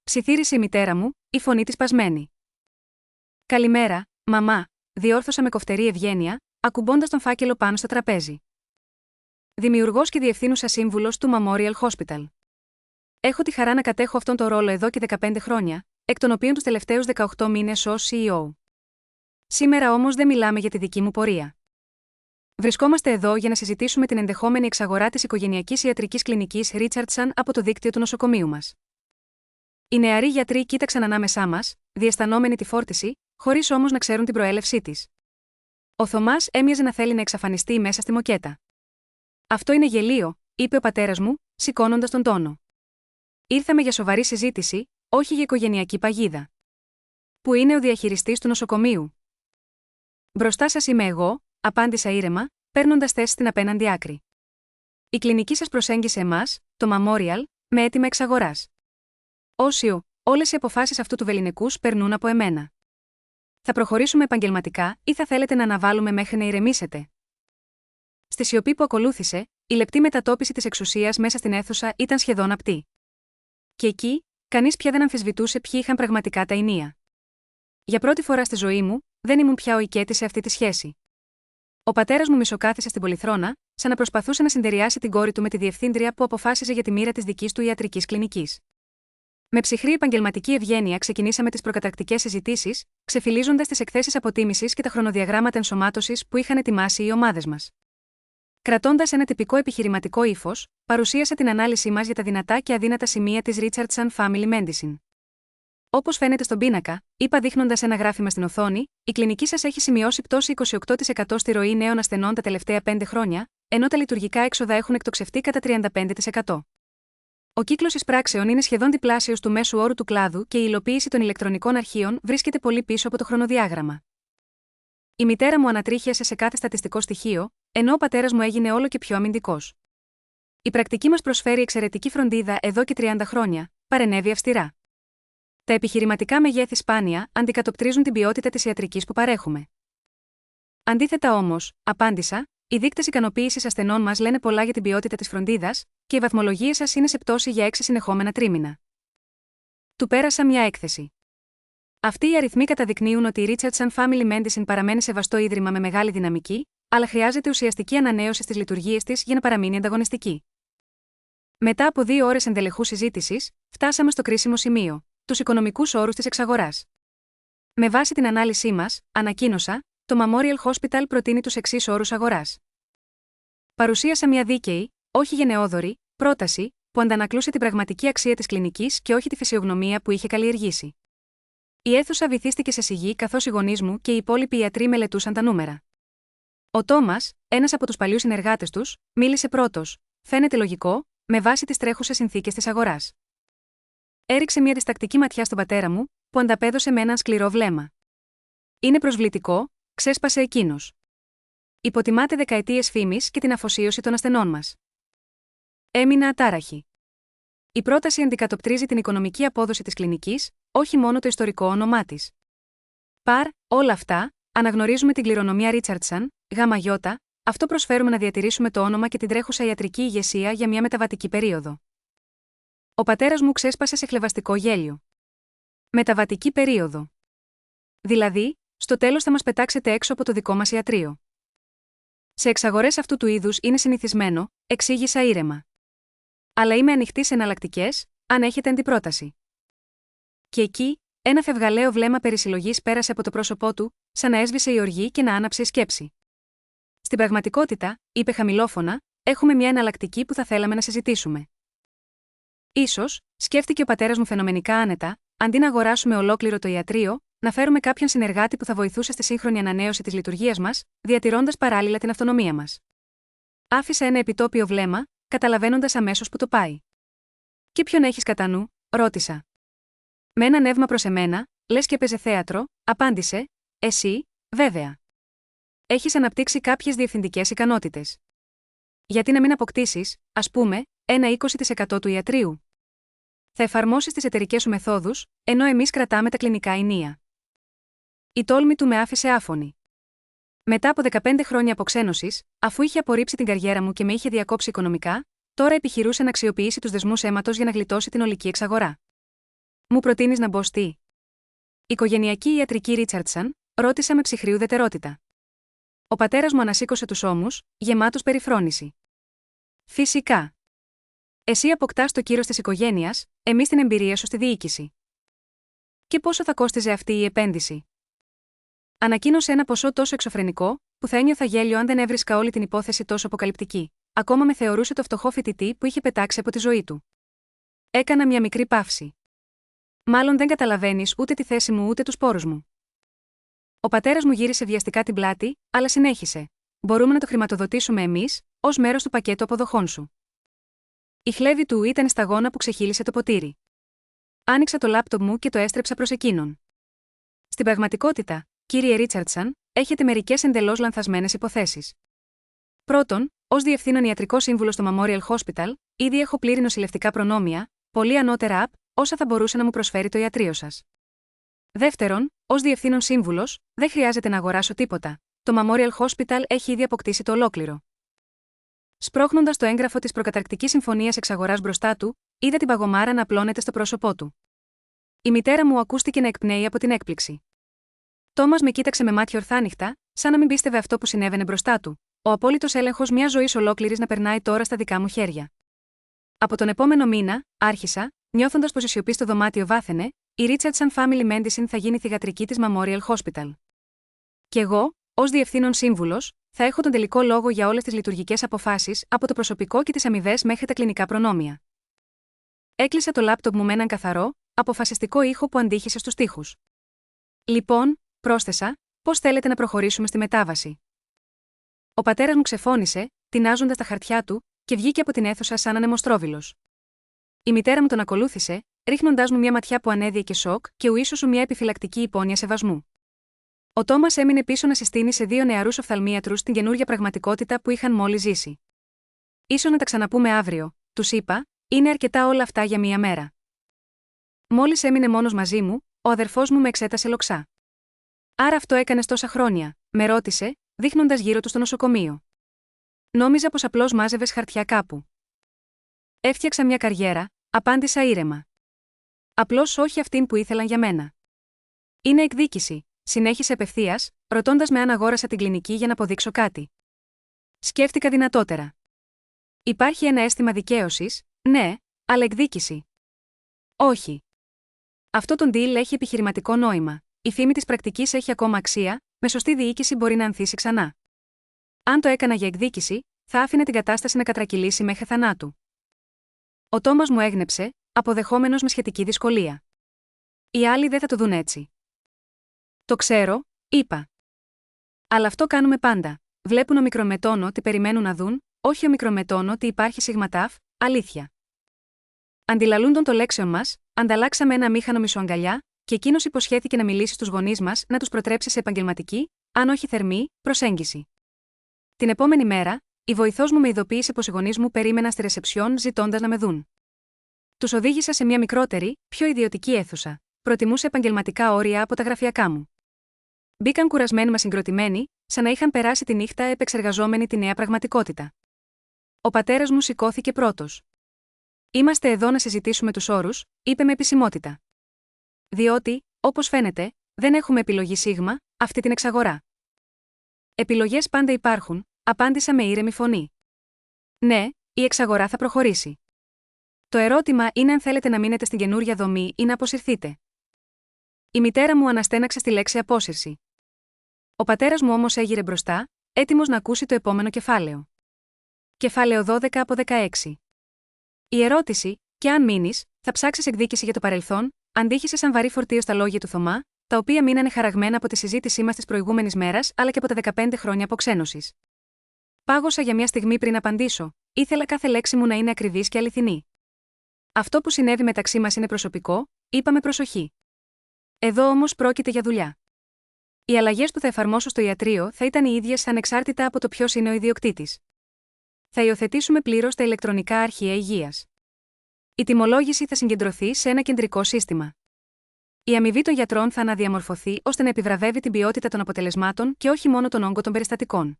Ψιθύρισε η μητέρα μου, η φωνή της πασμένη. «Καλημέρα, μαμά», διόρθωσα με κοφτερή ευγένεια, ακουμπώντας τον φάκελο πάνω στο τραπέζι. Δημιουργός και διευθύνουσα σύμβουλος του Memorial Hospital. Έχω τη χαρά να κατέχω αυτόν τον ρόλο εδώ και 15 χρόνια, εκ των οποίων τους τελευταίους 18 μήνες ως CEO. Σήμερα όμως δεν μιλάμε για τη δική μου πορεία. Βρισκόμαστε εδώ για να συζητήσουμε την ενδεχόμενη εξαγορά της οικογενειακής ιατρικής κλινικής Richardson από το δίκτυο του νοσοκομείου μας. Οι νεαροί γιατροί κοίταξαν ανάμεσά μας, διαισθανόμενοι τη φόρτιση, χωρίς όμως να ξέρουν την προέλευσή της. Ο Θωμάς έμοιαζε να θέλει να εξαφανιστεί μέσα στη μοκέτα. «Αυτό είναι γελίο», είπε ο πατέρας μου, σηκώνοντας τον τόνο. «Ήρθαμε για σοβαρή συζήτηση, όχι για οικογενειακή παγίδα». «Πού είναι ο διαχειριστής του νοσοκομείου?» «Μπροστά σας είμαι εγώ», απάντησα ήρεμα, παίρνοντας θέση στην απέναντι άκρη. «Η κλινική σας προσέγγισε εμάς, το Memorial, με αίτημα εξαγοράς. Όσιο, όλες οι αποφάσεις αυτού του βεληνικούς περνούν από εμένα. Θα προχωρήσουμε επαγγελματικά ή θα θέλετε να αναβάλουμε μέχρι να ηρεμήσετε?» Στη σιωπή που ακολούθησε, η λεπτή μετατόπιση της εξουσίας μέσα στην αίθουσα ήταν σχεδόν απτή. Και εκεί, κανείς πια δεν αμφισβητούσε ποιοι είχαν πραγματικά τα ηνία. Για πρώτη φορά στη ζωή μου, δεν ήμουν πια ο οικέτης σε αυτή τη σχέση. Ο πατέρας μου μισοκάθισε στην πολυθρόνα, σαν να προσπαθούσε να συντεριάσει την κόρη του με τη διευθύντρια που αποφάσιζε για τη μοίρα της δικής του ιατρικής κλινικής. Με ψυχρή επαγγελματική ευγένεια ξεκινήσαμε τις προκαταρκτικές συζητήσεις, ξεφυλίζοντας τις εκθέσεις αποτίμησης και τα χρονοδιαγράμματα ενσωμάτωσης που είχαν ετοιμάσει οι ομάδες μας. Κρατώντας ένα τυπικό επιχειρηματικό ύφος, παρουσίασα την ανάλυση μας για τα δυνατά και αδύνατα σημεία της Richardson Family Medicine. Όπως φαίνεται στον πίνακα, είπα δείχνοντας ένα γράφημα στην οθόνη, η κλινική σας έχει σημειώσει πτώση 28% στη ροή νέων ασθενών τα τελευταία 5 χρόνια, ενώ τα λειτουργικά έξοδα έχουν εκτοξευτεί κατά 35%. Ο κύκλος εισπράξεων είναι σχεδόν διπλάσιος του μέσου όρου του κλάδου και η υλοποίηση των ηλεκτρονικών αρχείων βρίσκεται πολύ πίσω από το χρονοδιάγραμμα. Η μητέρα μου ανατρίχιασε σε κάθε στατιστικό στοιχείο, ενώ ο πατέρας μου έγινε όλο και πιο αμυντικός. Η πρακτική μας προσφέρει εξαιρετική φροντίδα εδώ και 30 χρόνια, παρενέβη αυστηρά. Τα επιχειρηματικά μεγέθη σπάνια αντικατοπτρίζουν την ποιότητα της ιατρικής που παρέχουμε. Αντίθετα όμως, απάντησα, οι δείκτες ικανοποίησης ασθενών μας λένε πολλά για την ποιότητα της φροντίδας, και οι βαθμολογίες σας είναι σε πτώση για 6 συνεχόμενα τρίμηνα. Του πέρασα μια έκθεση. Αυτοί οι αριθμοί καταδεικνύουν ότι η Richardson Family Medicine παραμένει σεβαστό ίδρυμα με μεγάλη δυναμική, αλλά χρειάζεται ουσιαστική ανανέωση στις λειτουργίες της για να παραμείνει ανταγωνιστική. Μετά από 2 ώρες ενδελεχούς συζήτησης, φτάσαμε στο κρίσιμο σημείο, τους οικονομικούς όρους της εξαγοράς. Με βάση την ανάλυση μας, ανακοίνωσα, το Memorial Hospital προτείνει τους εξής όρους αγοράς. Παρουσίασα μια δίκαιη, όχι γενναιόδορη, πρόταση, που αντανακλούσε την πραγματική αξία της κλινικής και όχι τη φυσιογνωμία που είχε καλλιεργήσει. Η αίθουσα βυθίστηκε σε σιγή καθώς οι γονείς μου και οι υπόλοιποι ιατροί μελετούσαν τα νούμερα. Ο Τόμας, ένας από τους παλιούς συνεργάτες τους, μίλησε πρώτος. «Φαίνεται λογικό, με βάση τις τρέχουσες συνθήκες της αγοράς». Έριξε μια διστακτική ματιά στον πατέρα μου, που ανταπέδωσε με έναν σκληρό βλέμμα. «Είναι προσβλητικό», ξέσπασε εκείνος. «Υποτιμάτε δεκαετίες φήμης και την αφοσίωση των ασθενών μας». Έμεινα ατάραχη. Η πρόταση αντικατοπτρίζει την οικονομική απόδοση της κλινικής, όχι μόνο το ιστορικό όνομά της. Όλα αυτά, αναγνωρίζουμε την κληρονομιά Richardson, ΓΙ, αυτό προσφέρουμε να διατηρήσουμε το όνομα και την τρέχουσα ιατρική ηγεσία για μια μεταβατική περίοδο. Ο πατέρας μου ξέσπασε σε χλευαστικό γέλιο. Μεταβατική περίοδο. Δηλαδή, στο τέλος θα μας πετάξετε έξω από το δικό μας ιατρείο. Σε εξαγορές αυτού του είδους είναι συνηθισμένο, εξήγησα ήρεμα. Αλλά είμαι ανοιχτή σε εναλλακτικές, αν έχετε αντιπρόταση. Και εκεί, Ένα φευγαλαίο βλέμμα περισυλλογής πέρασε από το πρόσωπό του, σαν να έσβησε η οργή και να άναψε η σκέψη. Στην πραγματικότητα, είπε χαμηλόφωνα, έχουμε μια εναλλακτική που θα θέλαμε να συζητήσουμε. Ίσως, σκέφτηκε ο πατέρας μου φαινομενικά άνετα, αντί να αγοράσουμε ολόκληρο το ιατρείο, να φέρουμε κάποιον συνεργάτη που θα βοηθούσε στη σύγχρονη ανανέωση της λειτουργίας μας, διατηρώντας παράλληλα την αυτονομία μας. Άφησε ένα επιτόπιο βλέμμα, καταλαβαίνοντας αμέσως που το πάει. Και ποιον έχεις κατά νου, ρώτησα. Με ένα νεύμα προς εμένα, λες και παίζε θέατρο, απάντησε, εσύ, βέβαια. Έχεις αναπτύξει κάποιες διευθυντικές ικανότητες. Γιατί να μην αποκτήσεις, ας πούμε, ένα 20% του ιατρείου. Θα εφαρμόσεις τις εταιρικές σου μεθόδους, ενώ εμείς κρατάμε τα κλινικά ηνία. Η τόλμη του με άφησε άφωνη. Μετά από 15 χρόνια αποξένωσης, αφού είχε απορρίψει την καριέρα μου και με είχε διακόψει οικονομικά, τώρα επιχειρούσε να αξιοποιήσει τους δεσμούς αίματος για να γλιτώσει την ολική εξαγορά. Μου προτείνεις να μπω στη οικογενειακή ιατρική Ρίτσαρντσον, ρώτησα με ψυχρή ουδετερότητα. Ο πατέρας μου ανασήκωσε τους ώμους, γεμάτος περιφρόνηση. Φυσικά. Εσύ αποκτάς το κύρος της οικογένειας, εμείς την εμπειρία σου στη διοίκηση. Και πόσο θα κόστιζε αυτή η επένδυση? Ανακοίνωσε ένα ποσό τόσο εξωφρενικό, που θα ένιωθα γέλιο αν δεν έβρισκα όλη την υπόθεση τόσο αποκαλυπτική. Ακόμα με θεωρούσε το φτωχό φοιτητή που είχε πετάξει από τη ζωή του. Έκανα μια μικρή παύση. Μάλλον δεν καταλαβαίνεις ούτε τη θέση μου ούτε τους πόρους μου. Ο πατέρας μου γύρισε βιαστικά την πλάτη, αλλά συνέχισε. Μπορούμε να το χρηματοδοτήσουμε εμείς, ως μέρος του πακέτου αποδοχών σου. Η χλέβη του ήταν σταγόνα που ξεχύλισε το ποτήρι. Άνοιξα το λάπτοπ μου και το έστρεψα προς εκείνον. Στην πραγματικότητα, κύριε Ρίτσαρντσον, έχετε μερικές εντελώς λανθασμένες υποθέσεις. Πρώτον, ως διευθύνων ιατρικό σύμβουλο στο Memorial Hospital, ήδη έχω πλήρη νοσηλευτικά προνόμια, πολύ ανώτερα από όσα θα μπορούσε να μου προσφέρει το ιατρείο σας. Δεύτερον, ως διευθύνων σύμβουλος, δεν χρειάζεται να αγοράσω τίποτα. Το Memorial Hospital έχει ήδη αποκτήσει το ολόκληρο. Σπρώχνοντας το έγγραφο της προκαταρκτικής συμφωνίας εξαγοράς μπροστά του, είδα την παγωμάρα να απλώνεται στο πρόσωπό του. Η μητέρα μου ακούστηκε να εκπνέει από την έκπληξη. Τόμας με κοίταξε με μάτια ορθάνυχτα, σαν να μην πίστευε αυτό που συνέβαινε μπροστά του. Ο απόλυτος έλεγχος μιας ζωής ολόκληρης να περνάει τώρα στα δικά μου χέρια. Από τον επόμενο μήνα, άρχισα, νιώθοντας πως η σιωπή στο δωμάτιο βάθαινε, η Richardson Family Medicine θα γίνει θυγατρική της Memorial Hospital. Κι εγώ, ως διευθύνων σύμβουλος, θα έχω τον τελικό λόγο για όλες τις λειτουργικές αποφάσεις, από το προσωπικό και τις αμοιβές μέχρι τα κλινικά προνόμια. Έκλεισα το λάπτοπ μου με έναν καθαρό, αποφασιστικό ήχο που αντίχησε στους τοίχους. Λοιπόν, πρόσθεσα, πώς θέλετε να προχωρήσουμε στη μετάβαση? Ο πατέρας μου ξεφώνησε, τεινάζοντας τα χαρτιά του, και βγήκε από την αίθουσα σαν ανεμοστρόβιλος. Η μητέρα μου τον ακολούθησε, ρίχνοντάς μου μια ματιά που ανέδιεκε σοκ και ουίσωσου μια επιφυλακτική υπόνοια σεβασμού. Ο Τόμας έμεινε πίσω να συστήνει σε δύο νεαρούς οφθαλμίατρους την καινούργια πραγματικότητα που είχαν μόλις ζήσει. Ίσως να τα ξαναπούμε αύριο, τους είπα, είναι αρκετά όλα αυτά για μία μέρα. Μόλις έμεινε μόνος μαζί μου, ο αδερφός μου με εξέτασε λοξά. Άρα αυτό έκανες τόσα χρόνια, με ρώτησε, δείχνοντας γύρω του στο νοσοκομείο. Νόμιζα πως απλώς μάζευες χαρτιά κάπου. Έφτιαξα μια καριέρα, απάντησα ήρεμα. Απλώς όχι αυτήν που ήθελαν για μένα. Είναι εκδίκηση, συνέχισε απευθείας, ρωτώντας με αν αγόρασα την κλινική για να αποδείξω κάτι. Σκέφτηκα δυνατότερα. Υπάρχει ένα αίσθημα δικαίωσης, ναι, αλλά εκδίκηση. Όχι. Αυτό το deal έχει επιχειρηματικό νόημα. Η φήμη της πρακτικής έχει ακόμα αξία, με σωστή διοίκηση μπορεί να ανθίσει ξανά. Αν το έκανα για εκδίκηση, θα άφηνε την κατάσταση να κατρακυλήσει μέχρι θανάτου. Ο Τόμας μου έγνεψε, αποδεχόμενος με σχετική δυσκολία. Οι άλλοι δεν θα το δουν έτσι. Το ξέρω, είπα. Αλλά αυτό κάνουμε πάντα. Βλέπουν ο μικρομετών ότι περιμένουν να δουν, όχι ο μικρομετών ότι υπάρχει σιγματάφ, αλήθεια. Αντιλαλούντων των λέξεων μας, ανταλλάξαμε ένα αμήχανο μισοαγκαλιά, και εκείνος υποσχέθηκε να μιλήσει στους γονείς μας να τους προτρέψει σε επαγγελματική, αν όχι θερμή, προσέγγιση. Την επόμενη μέρα, η βοηθός μου με ειδοποίησε πως οι γονείς μου περίμεναν στη ρεσεψιόν ζητώντας να με δουν. Τους οδήγησα σε μια μικρότερη, πιο ιδιωτική αίθουσα. Προτιμούσε επαγγελματικά όρια από τα γραφειακά μου. Μπήκαν κουρασμένοι μα συγκροτημένοι, σαν να είχαν περάσει τη νύχτα επεξεργαζόμενοι τη νέα πραγματικότητα. Ο πατέρας μου σηκώθηκε πρώτος. Είμαστε εδώ να συζητήσουμε τους όρους, είπε με επισημότητα. Διότι, όπως φαίνεται, δεν έχουμε επιλογή σίγμα, αυτή την εξαγορά. Επιλογές πάντα υπάρχουν, απάντησα με ήρεμη φωνή. Ναι, η εξαγορά θα προχωρήσει. Το ερώτημα είναι αν θέλετε να μείνετε στην καινούρια δομή ή να αποσυρθείτε. Η μητέρα μου αναστέναξε στη λέξη απόσυρση. Ο πατέρας μου όμως έγειρε μπροστά, έτοιμος να ακούσει το επόμενο κεφάλαιο. Κεφάλαιο 12 από 16. Η ερώτηση, και αν μείνεις, θα ψάξεις εκδίκηση για το παρελθόν, αντίχησε σαν βαρύ φορτίο στα λόγια του Θωμά, τα οποία μείνανε χαραγμένα από τη συζήτησή μας της προηγούμενης μέρας αλλά και από τα 15 χρόνια αποξένωσης. Πάγωσα για μια στιγμή πριν απαντήσω, ήθελα κάθε λέξη μου να είναι ακριβής και αληθινή. Αυτό που συνέβη μεταξύ μας είναι προσωπικό, είπα με προσοχή. Εδώ όμως πρόκειται για δουλειά. Οι αλλαγές που θα εφαρμόσω στο ιατρείο θα ήταν οι ίδιες ανεξάρτητα από το ποιος είναι ο ιδιοκτήτης. Θα υιοθετήσουμε πλήρως τα ηλεκτρονικά αρχεία υγείας. Η τιμολόγηση θα συγκεντρωθεί σε ένα κεντρικό σύστημα. Η αμοιβή των γιατρών θα αναδιαμορφωθεί ώστε να επιβραβεύει την ποιότητα των αποτελεσμάτων και όχι μόνο τον όγκο των περιστατικών.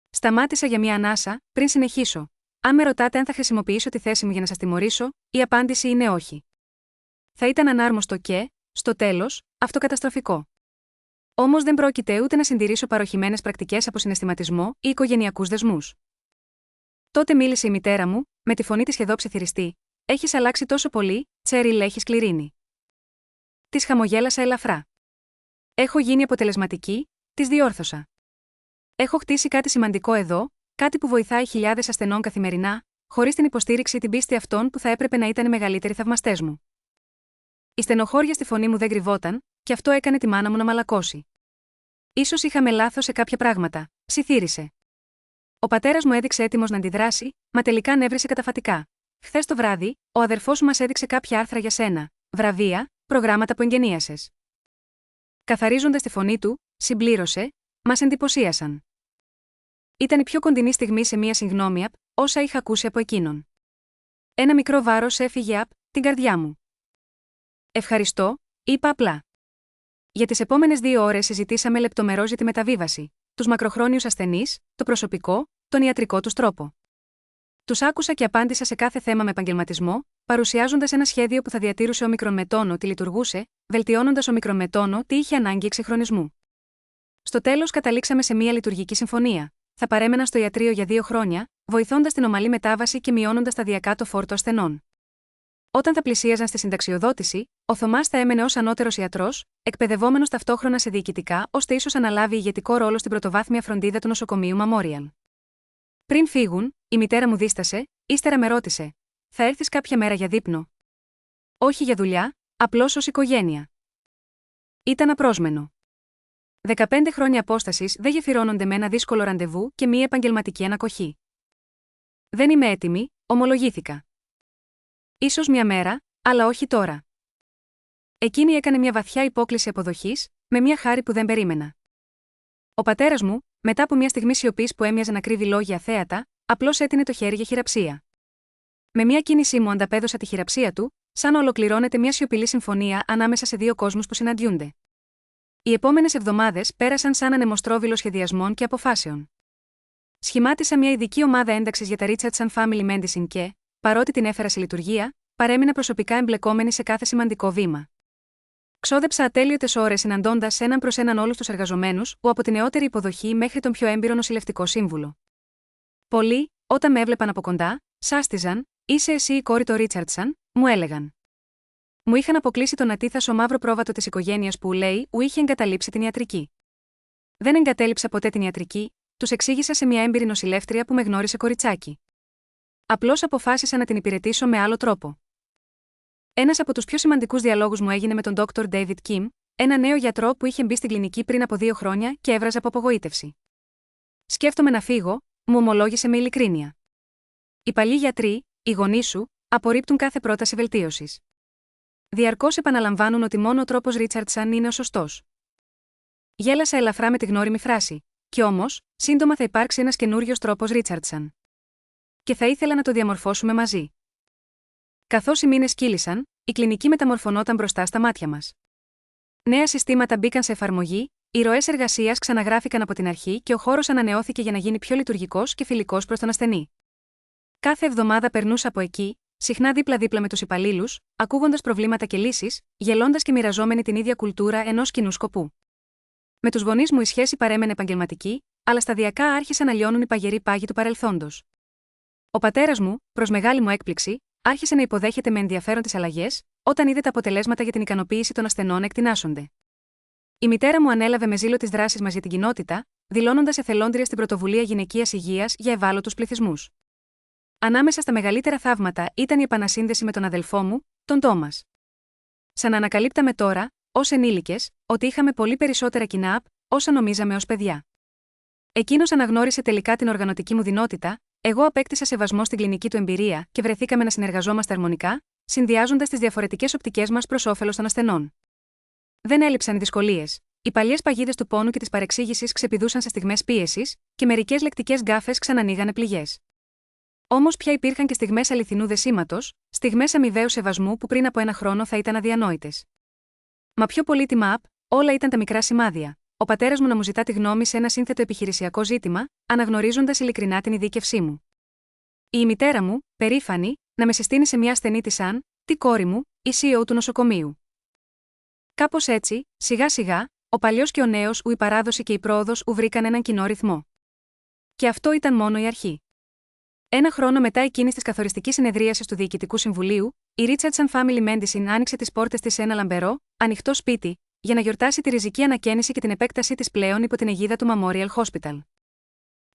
Σταμάτησα για μια ανάσα, πριν συνεχίσω. Αν με ρωτάτε αν θα χρησιμοποιήσω τη θέση μου για να σας τιμωρήσω, η απάντηση είναι όχι. Θα ήταν ανάρμοστο και, στο τέλος, αυτοκαταστροφικό. Όμως δεν πρόκειται ούτε να συντηρήσω παροχημένες πρακτικές από συναισθηματισμό ή οικογενειακούς δεσμούς. Τότε μίλησε η μητέρα μου, με τη φωνή της σχεδόν ψιθυριστή. Έχεις αλλάξει τόσο πολύ, Τσέριλ, έχεις κληρύνει. Της χαμογέλασα ελαφρά. Έχω γίνει αποτελεσματική, της διόρθωσα. Έχω χτίσει κάτι σημαντικό εδώ, κάτι που βοηθάει χιλιάδες ασθενών καθημερινά, χωρίς την υποστήριξη ή την πίστη αυτών που θα έπρεπε να ήταν οι μεγαλύτεροι θαυμαστές μου. Η στενοχώρια στη φωνή μου δεν κρυβόταν, και αυτό έκανε τη μάνα μου να μαλακώσει. Ίσως είχαμε λάθος σε κάποια πράγματα, ψιθύρισε. Ο πατέρας μου έδειξε έτοιμος να αντιδράσει, μα τελικά ανέβρισε καταφατικά. Χθες το βράδυ, ο αδερφός μου μας έδειξε κάποια άρθρα για σένα, βραβεία, προγράμματα που εγγενίασες. Καθαρίζοντας τη φωνή του, συμπλήρωσε, μας εντυπωσίασαν. Ήταν η πιο κοντινή στιγμή σε μία συγγνώμη απ' όσα είχα ακούσει από εκείνον. Ένα μικρό βάρος έφυγε απ' την καρδιά μου. Ευχαριστώ, είπα απλά. Για τις επόμενες 2 ώρες συζητήσαμε λεπτομερώς για τη μεταβίβαση, τους μακροχρόνιους ασθενείς, το προσωπικό, τον ιατρικό τους τρόπο. Τους άκουσα και απάντησα σε κάθε θέμα με επαγγελματισμό, παρουσιάζοντας ένα σχέδιο που θα διατήρουσε όμικρον με τόνο τι λειτουργούσε, βελτιώνοντας όμικρον με τόνο τι είχε ανάγκη εξυγχρονισμού. Στο τέλος καταλήξαμε σε μια λειτουργική συμφωνία. Θα παρέμεναν στο ιατρείο για 2 χρόνια, βοηθώντας την ομαλή μετάβαση και μειώνοντας σταδιακά το φόρτο ασθενών. Όταν θα πλησίαζαν στη συνταξιοδότηση, ο Θωμάς θα έμενε ως ανώτερος ιατρός, εκπαιδευόμενος ταυτόχρονα σε διοικητικά, ώστε ίσως αναλάβει ηγετικό ρόλο στην πρωτοβάθμια φροντίδα του νοσοκομείου Memorial. Πριν φύγουν, η μητέρα μου δίστασε, ύστερα με ρώτησε: Θα έρθεις κάποια μέρα για δείπνο? Όχι για δουλειά, απλώς ως οικογένεια. Ήταν απρόσμενο. 15 χρόνια απόστασης δεν γεφυρώνονται με ένα δύσκολο ραντεβού και μία επαγγελματική ανακοχή. Δεν είμαι έτοιμη, ομολογήθηκα. Ίσως μια μέρα, αλλά όχι τώρα. Εκείνη έκανε μια βαθιά υπόκλιση αποδοχής, με μια χάρη που δεν περίμενα. Ο πατέρας μου, μετά από μια στιγμή σιωπής που έμοιαζε να κρύβει λόγια αθέατα, απλώς έτεινε το χέρι για χειραψία. Με μια κίνησή μου ανταπέδωσα τη χειραψία του, σαν να ολοκληρώνεται μια σιωπηλή συμφωνία ανάμεσα σε 2 κόσμους που συναντιούνται. Οι επόμενες εβδομάδες πέρασαν σαν ανεμοστρόβιλο σχεδιασμών και αποφάσεων. Σχημάτισα μια ειδική ομάδα ένταξης για τα Richardson Family Medicine και, παρότι την έφερα σε λειτουργία, παρέμεινα προσωπικά εμπλεκόμενη σε κάθε σημαντικό βήμα. Ξόδεψα ατέλειωτες ώρες συναντώντας έναν προς έναν όλους τους εργαζομένους, από την νεότερη υποδοχή μέχρι τον πιο έμπειρο νοσηλευτικό σύμβουλο. Πολλοί, όταν με έβλεπαν από κοντά, σάστιζαν: Είσαι εσύ η κόρη του Ρίτσαρντσον, μου έλεγαν. Μου είχαν αποκλείσει τον ατίθασο μαύρο πρόβατο της οικογένειας που, λέει, είχε εγκαταλείψει την ιατρική. Δεν εγκατέλειψα ποτέ την ιατρική, τους εξήγησα σε μια έμπειρη νοσηλεύτρια που με γνώρισε κοριτσάκι. Απλώς αποφάσισα να την υπηρετήσω με άλλο τρόπο. Ένας από τους πιο σημαντικούς διαλόγους μου έγινε με τον Dr. David Kim, ένα νέο γιατρό που είχε μπει στην κλινική πριν από 2 χρόνια και έβραζε από απογοήτευση. Σκέφτομαι να φύγω, μου ομολόγησε με ειλικρίνεια. Οι παλιοί γιατροί, οι γονείς σου, απορρίπτουν κάθε πρόταση βελτίωσης. Διαρκώς επαναλαμβάνουν ότι μόνο ο τρόπος Ρίτσαρντσον είναι ο σωστός. Γέλασα ελαφρά με τη γνώριμη φράση. Κι όμως, σύντομα θα υπάρξει ένας καινούριος τρόπος Ρίτσαρντσον. Και θα ήθελα να το διαμορφώσουμε μαζί. Καθώς οι μήνες κύλησαν, η κλινική μεταμορφωνόταν μπροστά στα μάτια μας. Νέα συστήματα μπήκαν σε εφαρμογή, οι ροές εργασίας ξαναγράφηκαν από την αρχή και ο χώρος ανανεώθηκε για να γίνει πιο λειτουργικός και φιλικός προς τον ασθενή. Κάθε εβδομάδα περνούσα από εκεί, συχνά δίπλα-δίπλα με τους υπαλλήλους, ακούγοντας προβλήματα και λύσεις, γελώντας και μοιραζόμενοι την ίδια κουλτούρα ενός κοινού σκοπού. Με τους γονείς μου η σχέση παρέμενε επαγγελματική, αλλά σταδιακά άρχισαν να λιώνουν οι παγεροί πάγοι του παρελθόντος. Ο πατέρας μου, προς μεγάλη μου έκπληξη, άρχισε να υποδέχεται με ενδιαφέρον τις αλλαγές, όταν είδε τα αποτελέσματα για την ικανοποίηση των ασθενών να εκτινάσσονται. Η μητέρα μου ανέλαβε με ζήλο τις δράσεις μας για την κοινότητα, δηλώνοντας εθελόντρια στην πρωτοβουλία γυναικείας υγείας για ευάλωτους πληθυσμούς. Ανάμεσα στα μεγαλύτερα θαύματα ήταν η επανασύνδεση με τον αδελφό μου, τον Τόμας. Σαν να ανακαλύπταμε τώρα, ως ενήλικες, ότι είχαμε πολύ περισσότερα κοινά όσα νομίζαμε ως παιδιά. Εκείνος αναγνώρισε τελικά την οργανωτική μου δυνότητα, εγώ απέκτησα σεβασμό στην κλινική του εμπειρία και βρεθήκαμε να συνεργαζόμαστε αρμονικά, συνδυάζοντας τις διαφορετικές οπτικές μας προς όφελος των ασθενών. Δεν έλειψαν οι δυσκολίες. Οι παλιές παγίδες του πόνου και της παρεξήγησης ξεπηδούσαν σε στιγμές πίεσης, και μερικές λεκτικές γκάφες ξανανοίγανε πληγές. Όμως πια υπήρχαν και στιγμές αληθινού δεσίματος, στιγμές αμοιβαίου σεβασμού που πριν από ένα χρόνο θα ήταν αδιανόητες. Μα πιο πολύτιμα όλα ήταν τα μικρά σημάδια. Ο πατέρας μου να μου ζητά τη γνώμη σε ένα σύνθετο επιχειρησιακό ζήτημα, αναγνωρίζοντας ειλικρινά την ειδίκευσή μου. Η μητέρα μου, περήφανη, να με συστήνει σε μια ασθενή τη σαν τη κόρη μου, η CEO του νοσοκομείου. Κάπως έτσι, σιγά-σιγά, ο παλιός και ο νέος η παράδοση και η πρόοδος βρήκαν έναν κοινό ρυθμό. Και αυτό ήταν μόνο η αρχή. Ένα χρόνο μετά εκείνης της καθοριστικής συνεδρίασης του Διοικητικού Συμβουλίου, η Richardson Family Medicine άνοιξε τις πόρτες της σε ένα λαμπερό, ανοιχτό σπίτι, για να γιορτάσει τη ριζική ανακαίνιση και την επέκτασή της πλέον υπό την αιγίδα του Memorial Hospital.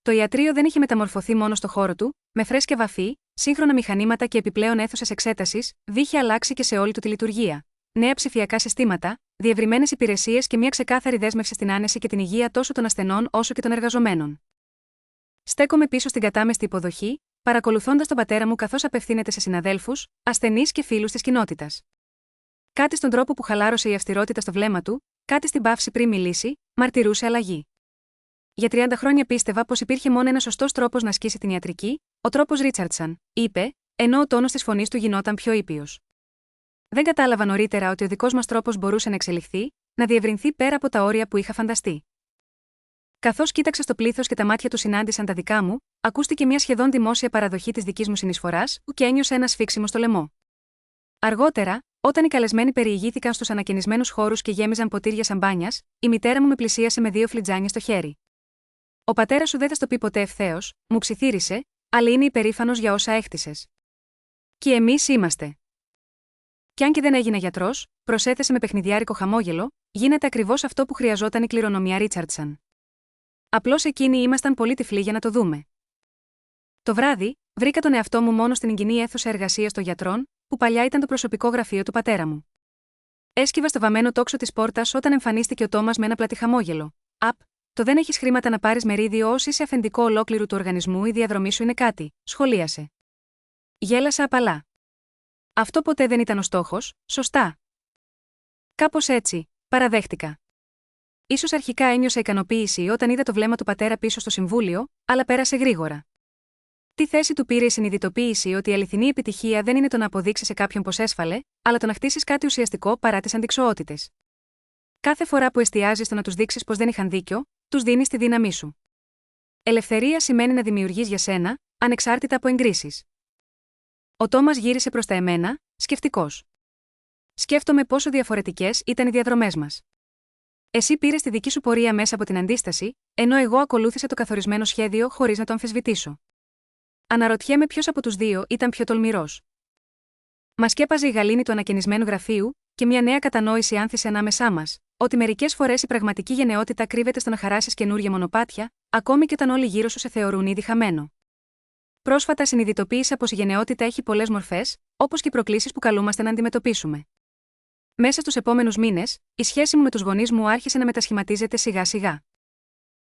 Το ιατρείο δεν είχε μεταμορφωθεί μόνο στο χώρο του, με φρέσκια βαφή, σύγχρονα μηχανήματα και επιπλέον αίθουσες εξέτασης, είχε αλλάξει και σε όλη του τη λειτουργία. Νέα ψηφιακά συστήματα, διευρυμένες υπηρεσίες και μια ξεκάθαρη δέσμευση στην άνεση και την υγεία τόσο των ασθενών όσο και των εργαζομένων. Στέκομαι πίσω στην κατάμεστη υποδοχή, παρακολουθώντας τον πατέρα μου καθώς απευθύνεται σε συναδέλφους, ασθενείς και φίλους της κοινότητας. Κάτι στον τρόπο που χαλάρωσε η αυστηρότητα στο βλέμμα του, κάτι στην παύση πριν μιλήσει, μαρτυρούσε αλλαγή. Για 30 χρόνια πίστευα πως υπήρχε μόνο ένας σωστός τρόπος να ασκήσει την ιατρική, ο τρόπος Richardson, είπε, ενώ ο τόνος της φωνής του γινόταν πιο ήπιος. Δεν κατάλαβα νωρίτερα ότι ο δικός μας τρόπος μπορούσε να εξελιχθεί, να διευρυνθεί πέρα από τα όρια που είχα φανταστεί. Καθώς κοίταξα στο πλήθος και τα μάτια του συνάντησαν τα δικά μου, ακούστηκε μια σχεδόν δημόσια παραδοχή της δικής μου συνεισφοράς, και ένιωσα ένα σφίξιμο στο λαιμό. Αργότερα, όταν οι καλεσμένοι περιηγήθηκαν στους ανακαινισμένους χώρους και γέμιζαν ποτήρια σαμπάνιας, η μητέρα μου με πλησίασε με 2 φλιτζάνια στο χέρι. Ο πατέρας σου δεν θα στο πει ποτέ ευθέως, μου ψιθύρισε, αλλά είναι υπερήφανος για όσα έχτισες. Και εμείς είμαστε. Κι αν και δεν έγινα γιατρός, προσέθεσε με παιχνιδιάρικο χαμόγελο, γίνεται ακριβώς αυτό που χρειαζόταν η κληρονομιά Richardson. Απλώς εκείνοι ήμασταν πολύ τυφλοί για να το δούμε. Το βράδυ, βρήκα τον εαυτό μου μόνο στην υγιεινή αίθουσα εργασίας των γιατρών, που παλιά ήταν το προσωπικό γραφείο του πατέρα μου. Έσκυβα στο βαμμένο τόξο της πόρτας όταν εμφανίστηκε ο Τόμας με ένα πλατή χαμόγελο. Το δεν έχεις χρήματα να πάρεις μερίδιο ως είσαι αφεντικό ολόκληρου του οργανισμού, η διαδρομή σου είναι κάτι, σχολίασε. Γέλασα απαλά. Αυτό ποτέ δεν ήταν ο στόχος, σωστά. Κάπως έτσι, παραδέχτηκα. Ίσως αρχικά ένιωσα ικανοποίηση όταν είδα το βλέμμα του πατέρα πίσω στο συμβούλιο, αλλά πέρασε γρήγορα. Τι θέση του πήρε η συνειδητοποίηση ότι η αληθινή επιτυχία δεν είναι το να αποδείξει σε κάποιον πως έσφαλε, αλλά το να χτίσεις κάτι ουσιαστικό παρά τις αντιξοότητες. Κάθε φορά που εστιάζεις στο να τους δείξεις πως δεν είχαν δίκιο, τους δίνεις τη δύναμή σου. Ελευθερία σημαίνει να δημιουργείς για σένα, ανεξάρτητα από εγκρίσεις. Ο Τόμας γύρισε προς τα εμένα, σκεφτικός. Σκέφτομαι πόσο διαφορετικές ήταν οι διαδρομές μας. Εσύ πήρες τη δική σου πορεία μέσα από την αντίσταση, ενώ εγώ ακολούθησα το καθορισμένο σχέδιο χωρίς να το αμφισβητήσω. Αναρωτιέμαι ποιος από τους δύο ήταν πιο τολμηρός. Μας σκέπαζε η γαλήνη του ανακαινισμένου γραφείου, και μια νέα κατανόηση άνθησε ανάμεσά μας, ότι μερικές φορές η πραγματική γενναιότητα κρύβεται στο να χαράσεις καινούργια μονοπάτια, ακόμη και όταν όλοι γύρω σου σε θεωρούν ήδη χαμένο. Πρόσφατα συνειδητοποίησα πως η γενναιότητα έχει πολλές μορφές, όπως και οι προκλήσεις που καλούμαστε να αντιμετωπίσουμε. Μέσα στους επόμενους μήνες, η σχέση μου με τους γονείς μου άρχισε να μετασχηματίζεται σιγά-σιγά.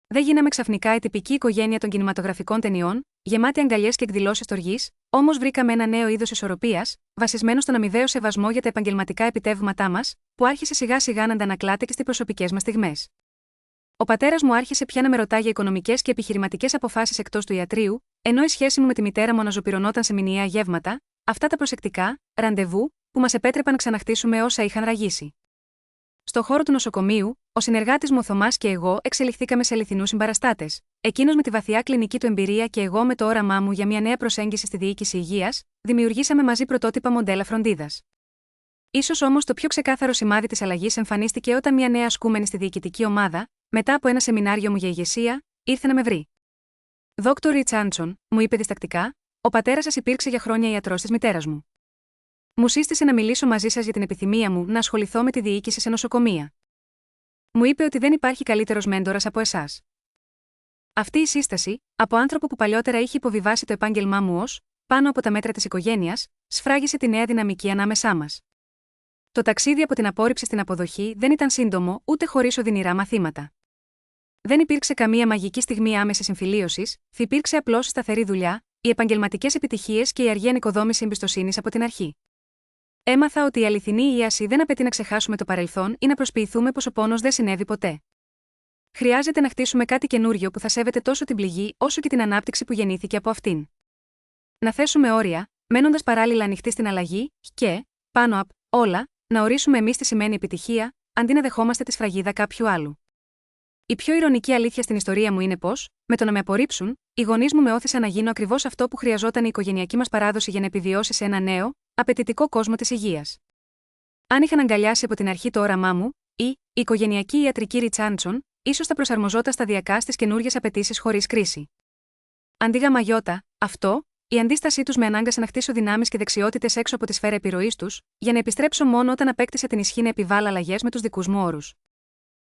Δεν γίναμε ξαφνικά η τυπική οικογένεια των κινηματογραφικών ταινιών, γεμάτη αγκαλιές και εκδηλώσεις τοργής, όμως βρήκαμε ένα νέο είδος ισορροπίας, βασισμένο στον αμοιβαίο σεβασμό για τα επαγγελματικά επιτεύγματά μας, που άρχισε σιγά-σιγά να αντανακλάται και στις προσωπικές μας στιγμές. Ο πατέρας μου άρχισε πια να με ρωτά για οικονομικές και επιχειρηματικές αποφάσεις εκτός του ιατρείου, ενώ η σχέση μου με τη μητέρα μου αναζωπυρωνόταν σε μηνιαία γεύματα, αυτά τα προσεκτικά ραντεβού, που μας επέτρεπαν να ξαναχτίσουμε όσα είχαν ραγίσει. Στο χώρο του νοσοκομείου, ο συνεργάτης μου ο Θωμάς και εγώ εξελιχθήκαμε σε αληθινούς συμπαραστάτες. Εκείνος με τη βαθιά κλινική του εμπειρία και εγώ με το όραμά μου για μια νέα προσέγγιση στη διοίκηση υγείας, δημιουργήσαμε μαζί πρωτότυπα μοντέλα φροντίδας. Ίσως όμως το πιο ξεκάθαρο σημάδι της αλλαγής εμφανίστηκε όταν μια νέα ασκούμενη στη διοικητική ομάδα, μετά από ένα σεμινάριο μου για ηγεσία, ήρθε να με βρει. Δόκτωρ Richardson, μου είπε διστακτικά, ο πατέρας σας υπήρξε για χρόνια ιατρός της μητέρας μου. Μου σύστησε να μιλήσω μαζί σας για την επιθυμία μου να ασχοληθώ με τη διοίκηση σε νοσοκομεία. Μου είπε ότι δεν υπάρχει καλύτερος μέντορας από εσάς. Αυτή η σύσταση, από άνθρωπο που παλιότερα είχε υποβιβάσει το επάγγελμά μου ως πάνω από τα μέτρα της οικογένειας, σφράγισε τη νέα δυναμική ανάμεσά μας. Το ταξίδι από την απόρριψη στην αποδοχή δεν ήταν σύντομο ούτε χωρίς οδυνηρά μαθήματα. Δεν υπήρξε καμία μαγική στιγμή άμεσης συμφιλίωσης, υπήρξε απλώς σταθερή δουλειά, οι επαγγελματικές επιτυχίες και η αργή ανοικοδόμηση εμπιστοσύνης από την αρχή. Έμαθα ότι η αληθινή ίαση δεν απαιτεί να ξεχάσουμε το παρελθόν ή να προσποιηθούμε πως ο πόνος δεν συνέβη ποτέ. Χρειάζεται να χτίσουμε κάτι καινούριο που θα σέβεται τόσο την πληγή όσο και την ανάπτυξη που γεννήθηκε από αυτήν. Να θέσουμε όρια, μένοντας παράλληλα ανοιχτοί στην αλλαγή, και, πάνω απ' όλα, να ορίσουμε εμείς τι σημαίνει επιτυχία, αντί να δεχόμαστε τη σφραγίδα κάποιου άλλου. Η πιο ηρωνική αλήθεια στην ιστορία μου είναι πως, με το να με απορρίψουν, οι γονείς μου με όθησαν να γίνω ακριβώς αυτό που χρειαζόταν η οικογενειακή μας παράδοση για να επιβιώσει σε ένα νέο, απαιτητικό κόσμο της υγείας. Αν είχαν αγκαλιάσει από την αρχή το όραμά μου, η οικογενειακή ιατρική Ριτσάντσον, ίσως θα προσαρμοζόταν σταδιακά στις καινούριες απαιτήσεις χωρίς κρίση. Αντί γαμαγιώτα, αυτό, η αντίστασή τους με ανάγκασε να χτίσω δυνάμεις και δεξιότητες έξω από τη σφαίρα επιρροής τους, για να επιστρέψω μόνο όταν απέκτησα την ισχύ να επιβάλλω αλλαγές με τους δικούς μου όρους.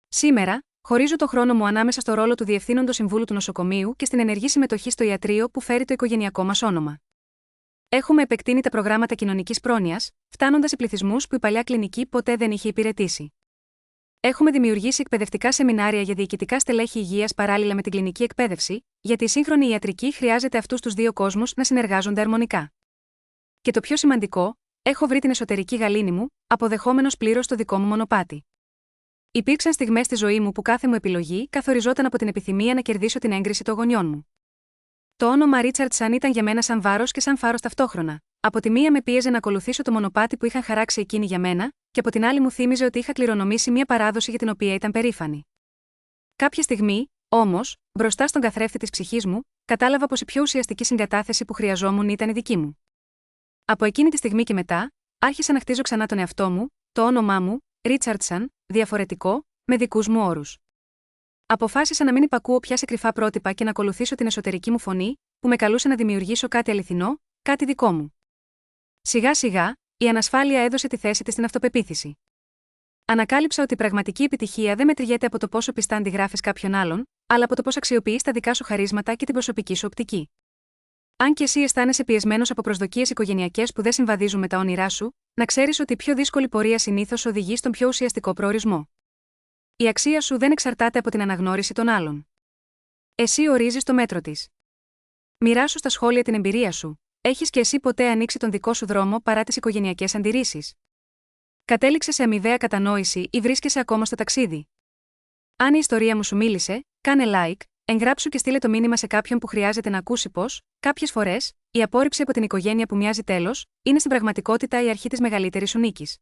Σήμερα, χωρίζω το χρόνο μου ανάμεσα στο ρόλο του διευθύνοντος συμβούλου του νοσοκομείου και στην ενεργή συμμετοχή στο ιατρείο που φέρει το οικογενειακό μας όνομα. Έχουμε επεκτείνει τα προγράμματα κοινωνικής πρόνοιας, φτάνοντας σε πληθυσμούς που η παλιά κλινική ποτέ δεν είχε υπηρετήσει. Έχουμε δημιουργήσει εκπαιδευτικά σεμινάρια για διοικητικά στελέχη υγείας παράλληλα με την κλινική εκπαίδευση, γιατί η σύγχρονη ιατρική χρειάζεται αυτούς τους δύο κόσμους να συνεργάζονται αρμονικά. Και το πιο σημαντικό, έχω βρει την εσωτερική γαλήνη μου, αποδεχόμενος πλήρως το δικό μου μονοπάτι. Υπήρξαν στιγμές στη ζωή μου που κάθε μου επιλογή καθοριζόταν από την επιθυμία να κερδίσω την έγκριση των γονιών μου. Το όνομα Ρίτσαρντσον ήταν για μένα σαν βάρος και σαν φάρος ταυτόχρονα. Από τη μία με πίεζε να ακολουθήσω το μονοπάτι που είχαν χαράξει εκείνοι για μένα, και από την άλλη μου θύμιζε ότι είχα κληρονομήσει μια παράδοση για την οποία ήταν περήφανη. Κάποια στιγμή, όμως, μπροστά στον καθρέφτη της ψυχής μου, κατάλαβα πως η πιο ουσιαστική συγκατάθεση που χρειαζόμουν ήταν η δική μου. Από εκείνη τη στιγμή και μετά, άρχισα να χτίζω ξανά τον εαυτό μου, το όνομά μου, Ρίτσαρντσον, διαφορετικό, με δικούς μου όρους. Αποφάσισα να μην υπακούω πια σε κρυφά πρότυπα και να ακολουθήσω την εσωτερική μου φωνή, που με καλούσε να δημιουργήσω κάτι αληθινό, κάτι δικό μου. Σιγά-σιγά, η ανασφάλεια έδωσε τη θέση της στην αυτοπεποίθηση. Ανακάλυψα ότι η πραγματική επιτυχία δεν μετριέται από το πόσο πιστά αντιγράφεις κάποιον άλλον, αλλά από το πώς αξιοποιείς τα δικά σου χαρίσματα και την προσωπική σου οπτική. Αν και εσύ αισθάνεσαι πιεσμένος από προσδοκίες οικογενειακές που δεν συμβαδίζουν με τα όνειρά σου, να ξέρεις ότι η πιο δύσκολη πορεία συνήθως οδηγεί στον πιο ουσιαστικό προορισμό. Η αξία σου δεν εξαρτάται από την αναγνώριση των άλλων. Εσύ ορίζεις το μέτρο της. Μοιράσου στα σχόλια την εμπειρία σου. Έχεις και εσύ ποτέ ανοίξει τον δικό σου δρόμο παρά τις οικογενειακές αντιρρήσεις? Κατέληξε σε αμοιβαία κατανόηση ή βρίσκεσαι ακόμα στο ταξίδι? Αν η ιστορία μου σου μίλησε, κάνε like, εγγράψου και στείλε το μήνυμα σε κάποιον που χρειάζεται να ακούσει πως, κάποιες φορές, η απόρριψη από την οικογένεια που μοιάζει τέλος, είναι στην πραγματικότητα η αρχή της μεγαλύτερης σου νίκης.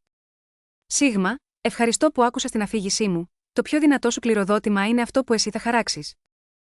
Σίγμα, ευχαριστώ που άκουσες την αφήγησή μου. Το πιο δυνατό σου κληροδότημα είναι αυτό που εσύ θα χαράξεις.